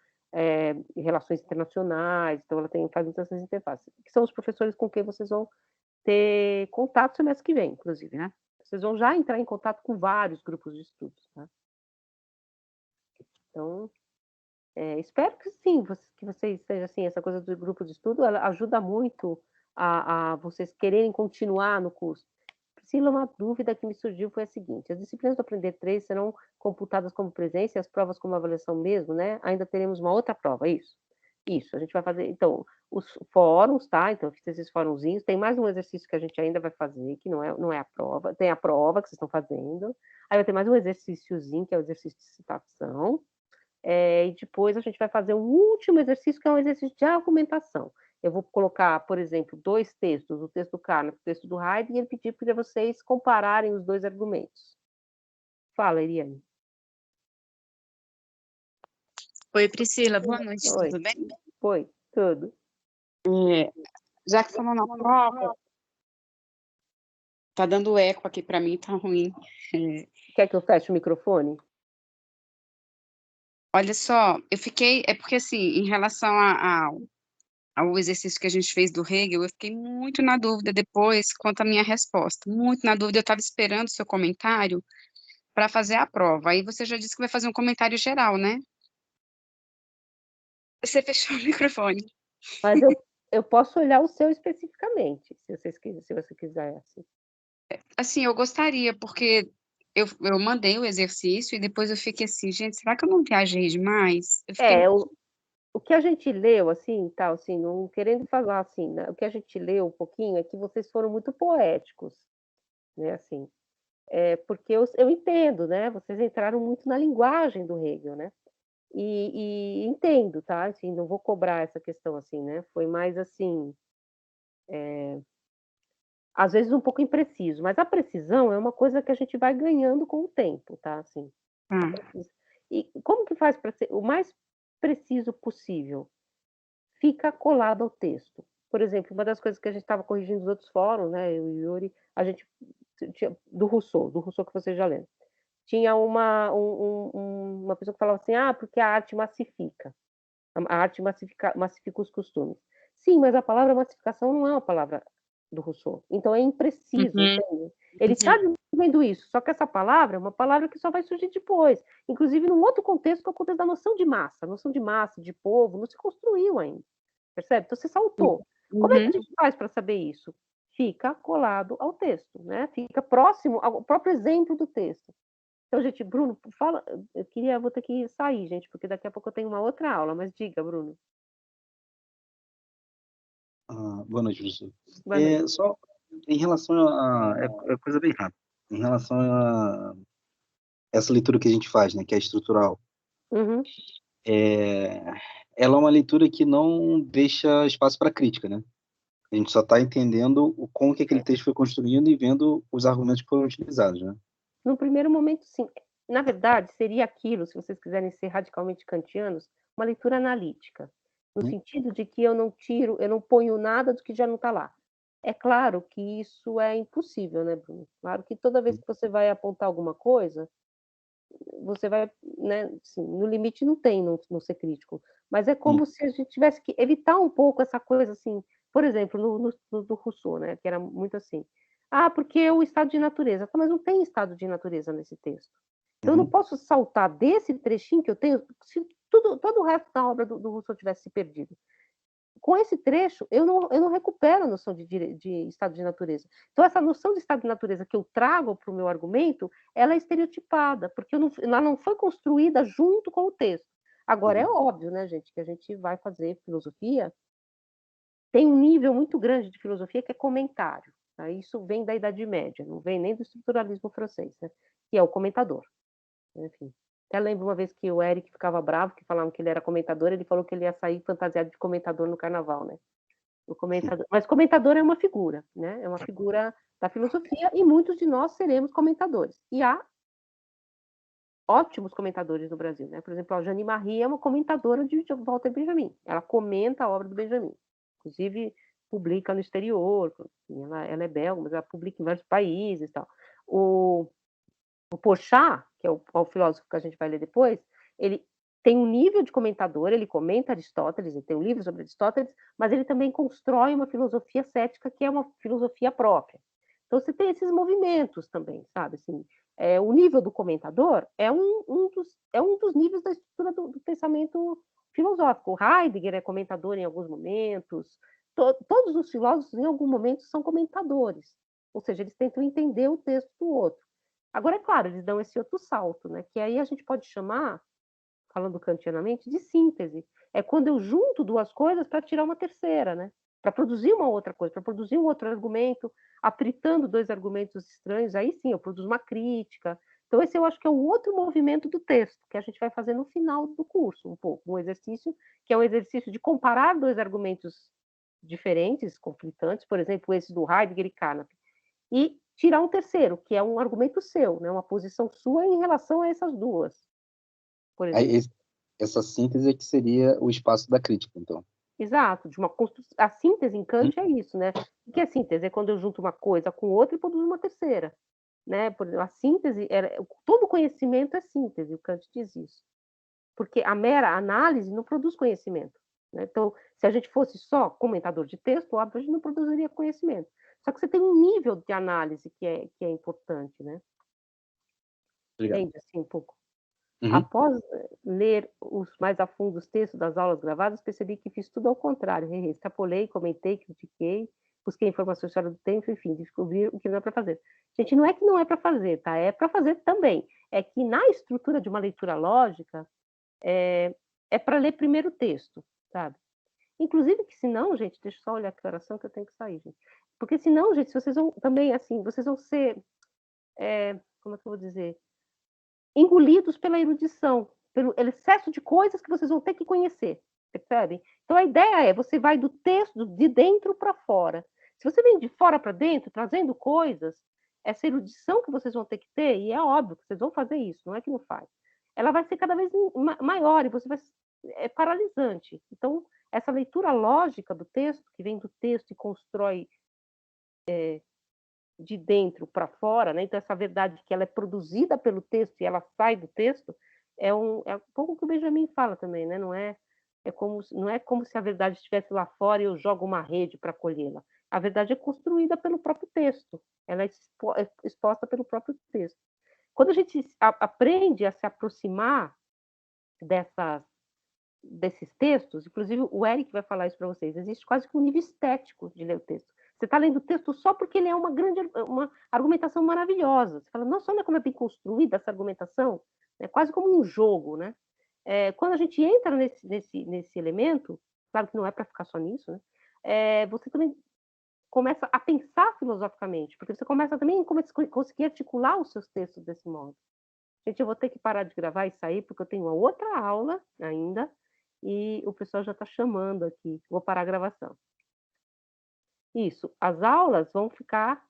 relações internacionais, então ela faz muitas essas interfaces, que são os professores com quem vocês vão ter contato semestre que vem, inclusive, né? Vocês vão já entrar em contato com vários grupos de estudos, tá? Então, espero que sim, que vocês sejam assim, essa coisa do grupo de estudo, ela ajuda muito a vocês quererem continuar no curso. Priscila, uma dúvida que me surgiu foi a seguinte: as disciplinas do Aprender 3 serão computadas como presença e as provas como avaliação mesmo, né? Ainda teremos uma outra prova, é isso? Isso, a gente vai fazer, então, os fóruns, tá? Então, eu fiz esses fórumzinhos, tem mais um exercício que a gente ainda vai fazer, que não é a prova, tem a prova que vocês estão fazendo, aí vai ter mais um exercíciozinho, que é o exercício de citação, e depois a gente vai fazer um último exercício, que é um exercício de argumentação. Eu vou colocar, por exemplo, 2 textos, o texto do Carnap e o texto do Heidegger, e ele pedir para vocês compararem os 2 argumentos. Fala, Eliane. Oi, Priscila, boa noite, Oi. tudo bem? Oi, tudo. Já que falou na prova, tá dando eco aqui para mim, tá ruim. Quer que eu feche o microfone? Olha só, eu fiquei, porque assim, em relação ao exercício que a gente fez do Hegel, eu fiquei muito na dúvida depois quanto à minha resposta, muito na dúvida, eu estava esperando o seu comentário para fazer a prova, aí você já disse que vai fazer um comentário geral, né? Você fechou o microfone. Mas eu posso olhar o seu especificamente, se você quiser. Assim, eu gostaria, porque eu mandei o exercício e depois eu fiquei assim, gente, será que eu não viajei demais? Eu fiquei... O que a gente leu, assim, tal, assim, não querendo falar assim, né? O que a gente leu um pouquinho é que vocês foram muito poéticos, né, assim, porque eu entendo, né, vocês entraram muito na linguagem do Hegel, né, e entendo, tá, assim, não vou cobrar essa questão, assim, né, foi mais, assim, às vezes um pouco impreciso, mas a precisão é uma coisa que a gente vai ganhando com o tempo, tá, assim. E como que faz para ser o mais preciso possível? Fica colado ao texto. Por exemplo, uma das coisas que a gente estava corrigindo nos outros fóruns, né, eu e o Yuri, a gente tinha, do Rousseau que você já leu, tinha uma pessoa que falava assim, porque a arte massifica, a arte massifica os costumes. Sim, mas a palavra massificação não é uma palavra do Rousseau, então é impreciso, entende? Ele está dizendo isso, só que essa palavra é uma palavra que só vai surgir depois, inclusive num outro contexto, que é o contexto da noção de massa. A noção de massa, de povo, não se construiu ainda, percebe? Então você saltou. Como é que a gente faz para saber isso? fica colado ao texto, né? Fica próximo ao próprio exemplo do texto. Então, gente, Bruno, fala. Vou ter que sair, gente, porque daqui a pouco eu tenho uma outra aula, mas diga, Bruno. Boa noite, professor. Boa noite. Só em relação é coisa bem rápida. Em relação a essa leitura que a gente faz, né, que é estrutural, Uhum. ela é uma leitura que não deixa espaço para crítica, né? A gente só está entendendo como que aquele texto foi construído e vendo os argumentos que foram utilizados, né? No primeiro momento, sim. Na verdade, seria aquilo, se vocês quiserem ser radicalmente kantianos, uma leitura analítica, no sentido de que eu não ponho nada do que já não está lá. É claro que isso é impossível, né, Bruno? Claro que toda vez que você vai apontar alguma coisa, você vai, né, assim, no limite não tem no ser crítico, mas é como se a gente tivesse que evitar um pouco essa coisa assim, por exemplo, do Rousseau, né, que era muito assim, porque o estado de natureza, mas não tem estado de natureza nesse texto. Então eu não posso saltar desse trechinho que eu tenho, se todo o resto da obra do Rousseau tivesse se perdido. Com esse trecho, eu não recupero a noção de estado de natureza. Então, essa noção de estado de natureza que eu trago para o meu argumento, ela é estereotipada, porque ela não foi construída junto com o texto. Agora, é óbvio, né, gente, que a gente vai fazer filosofia, tem um nível muito grande de filosofia que é comentário. Tá? Isso vem da Idade Média, não vem nem do estruturalismo francês, né? Que é o comentador. Enfim. Até lembro uma vez que o Eric ficava bravo, que falavam que ele era comentador, ele falou que ele ia sair fantasiado de comentador no carnaval, né? O comentador. Mas comentador é uma figura, né? É uma figura da filosofia e muitos de nós seremos comentadores. E há ótimos comentadores no Brasil, né? Por exemplo, a Jeanne Marie é uma comentadora de Walter Benjamin. Ela comenta a obra do Benjamin. Inclusive, publica no exterior. Ela é belga, mas ela publica em vários países e tal. O Porchat, que é o filósofo que a gente vai ler depois, ele tem um nível de comentador, ele comenta Aristóteles, ele tem um livro sobre Aristóteles, mas ele também constrói uma filosofia cética que é uma filosofia própria. Então você tem esses movimentos também, sabe? Assim, o nível do comentador é um dos níveis da estrutura do pensamento filosófico. O Heidegger é comentador em alguns momentos, todos os filósofos em algum momento são comentadores, ou seja, eles tentam entender o texto do outro. Agora, é claro, eles dão esse outro salto, né? Que aí a gente pode chamar, falando kantianamente, de síntese. É quando eu junto duas coisas para tirar uma terceira, né? Para produzir uma outra coisa, para produzir um outro argumento, atritando dois argumentos estranhos, aí sim eu produzo uma crítica. Então, esse eu acho que é o outro movimento do texto, que a gente vai fazer no final do curso, um pouco. Um exercício que é um exercício de comparar dois argumentos diferentes, conflitantes, por exemplo, esse do Heidegger e Carnap, e tirar um terceiro, que é um argumento seu, né? Uma posição sua em relação a essas duas, por exemplo. Essa síntese é que seria o espaço da crítica, então. Exato, de uma construção. A síntese em Kant é isso, né? O que é síntese? É quando eu junto uma coisa com outra e produzo uma terceira, né? Por exemplo, a síntese, todo conhecimento é síntese, o Kant diz isso. Porque a mera análise não produz conhecimento, né? Então, se a gente fosse só comentador de texto, óbvio, a gente não produziria conhecimento. Só que você tem um nível de análise que é importante, né? Obrigado. Entende assim um pouco? Após ler mais a fundo os textos das aulas gravadas, percebi que fiz tudo ao contrário. Extrapolei, comentei, critiquei, busquei informações fora do tempo, enfim, descobri o que não é para fazer. Gente, não é que não é para fazer, tá? É para fazer também. É que na estrutura de uma leitura lógica, é para ler primeiro o texto, sabe? Inclusive que senão, gente, deixa eu só olhar a oração que eu tenho que sair, gente. Porque senão, gente, vocês vão também, assim, vocês vão ser, como é que eu vou dizer? Engolidos pela erudição, pelo excesso de coisas que vocês vão ter que conhecer, percebem? Então a ideia é, você vai do texto de dentro para fora. Se você vem de fora para dentro, trazendo coisas, essa erudição que vocês vão ter que ter, e é óbvio que vocês vão fazer isso, não é que não faz, ela vai ser cada vez maior e você vai é paralisante. Então, essa leitura lógica do texto, que vem do texto e constrói de dentro para fora, né? Então essa verdade que ela é produzida pelo texto e ela sai do texto é um pouco o que o Benjamin fala também, né? Não é como se a verdade estivesse lá fora e eu jogo uma rede para colhê-la. A verdade é construída pelo próprio texto, ela é exposta pelo próprio texto. Quando a gente aprende a se aproximar desses textos, inclusive o Eric vai falar isso para vocês, existe quase que um nível estético de ler o texto. Você está lendo o texto só porque ele é uma argumentação maravilhosa. Você fala, nossa, olha como é bem construída essa argumentação. É quase como um jogo, né? Quando a gente entra nesse elemento, claro que não é para ficar só nisso, né? Você também começa a pensar filosoficamente, porque você começa também a conseguir articular os seus textos desse modo. Gente, eu vou ter que parar de gravar e sair, porque eu tenho uma outra aula ainda, e o pessoal já está chamando aqui. Vou parar a gravação. Isso, as aulas vão ficar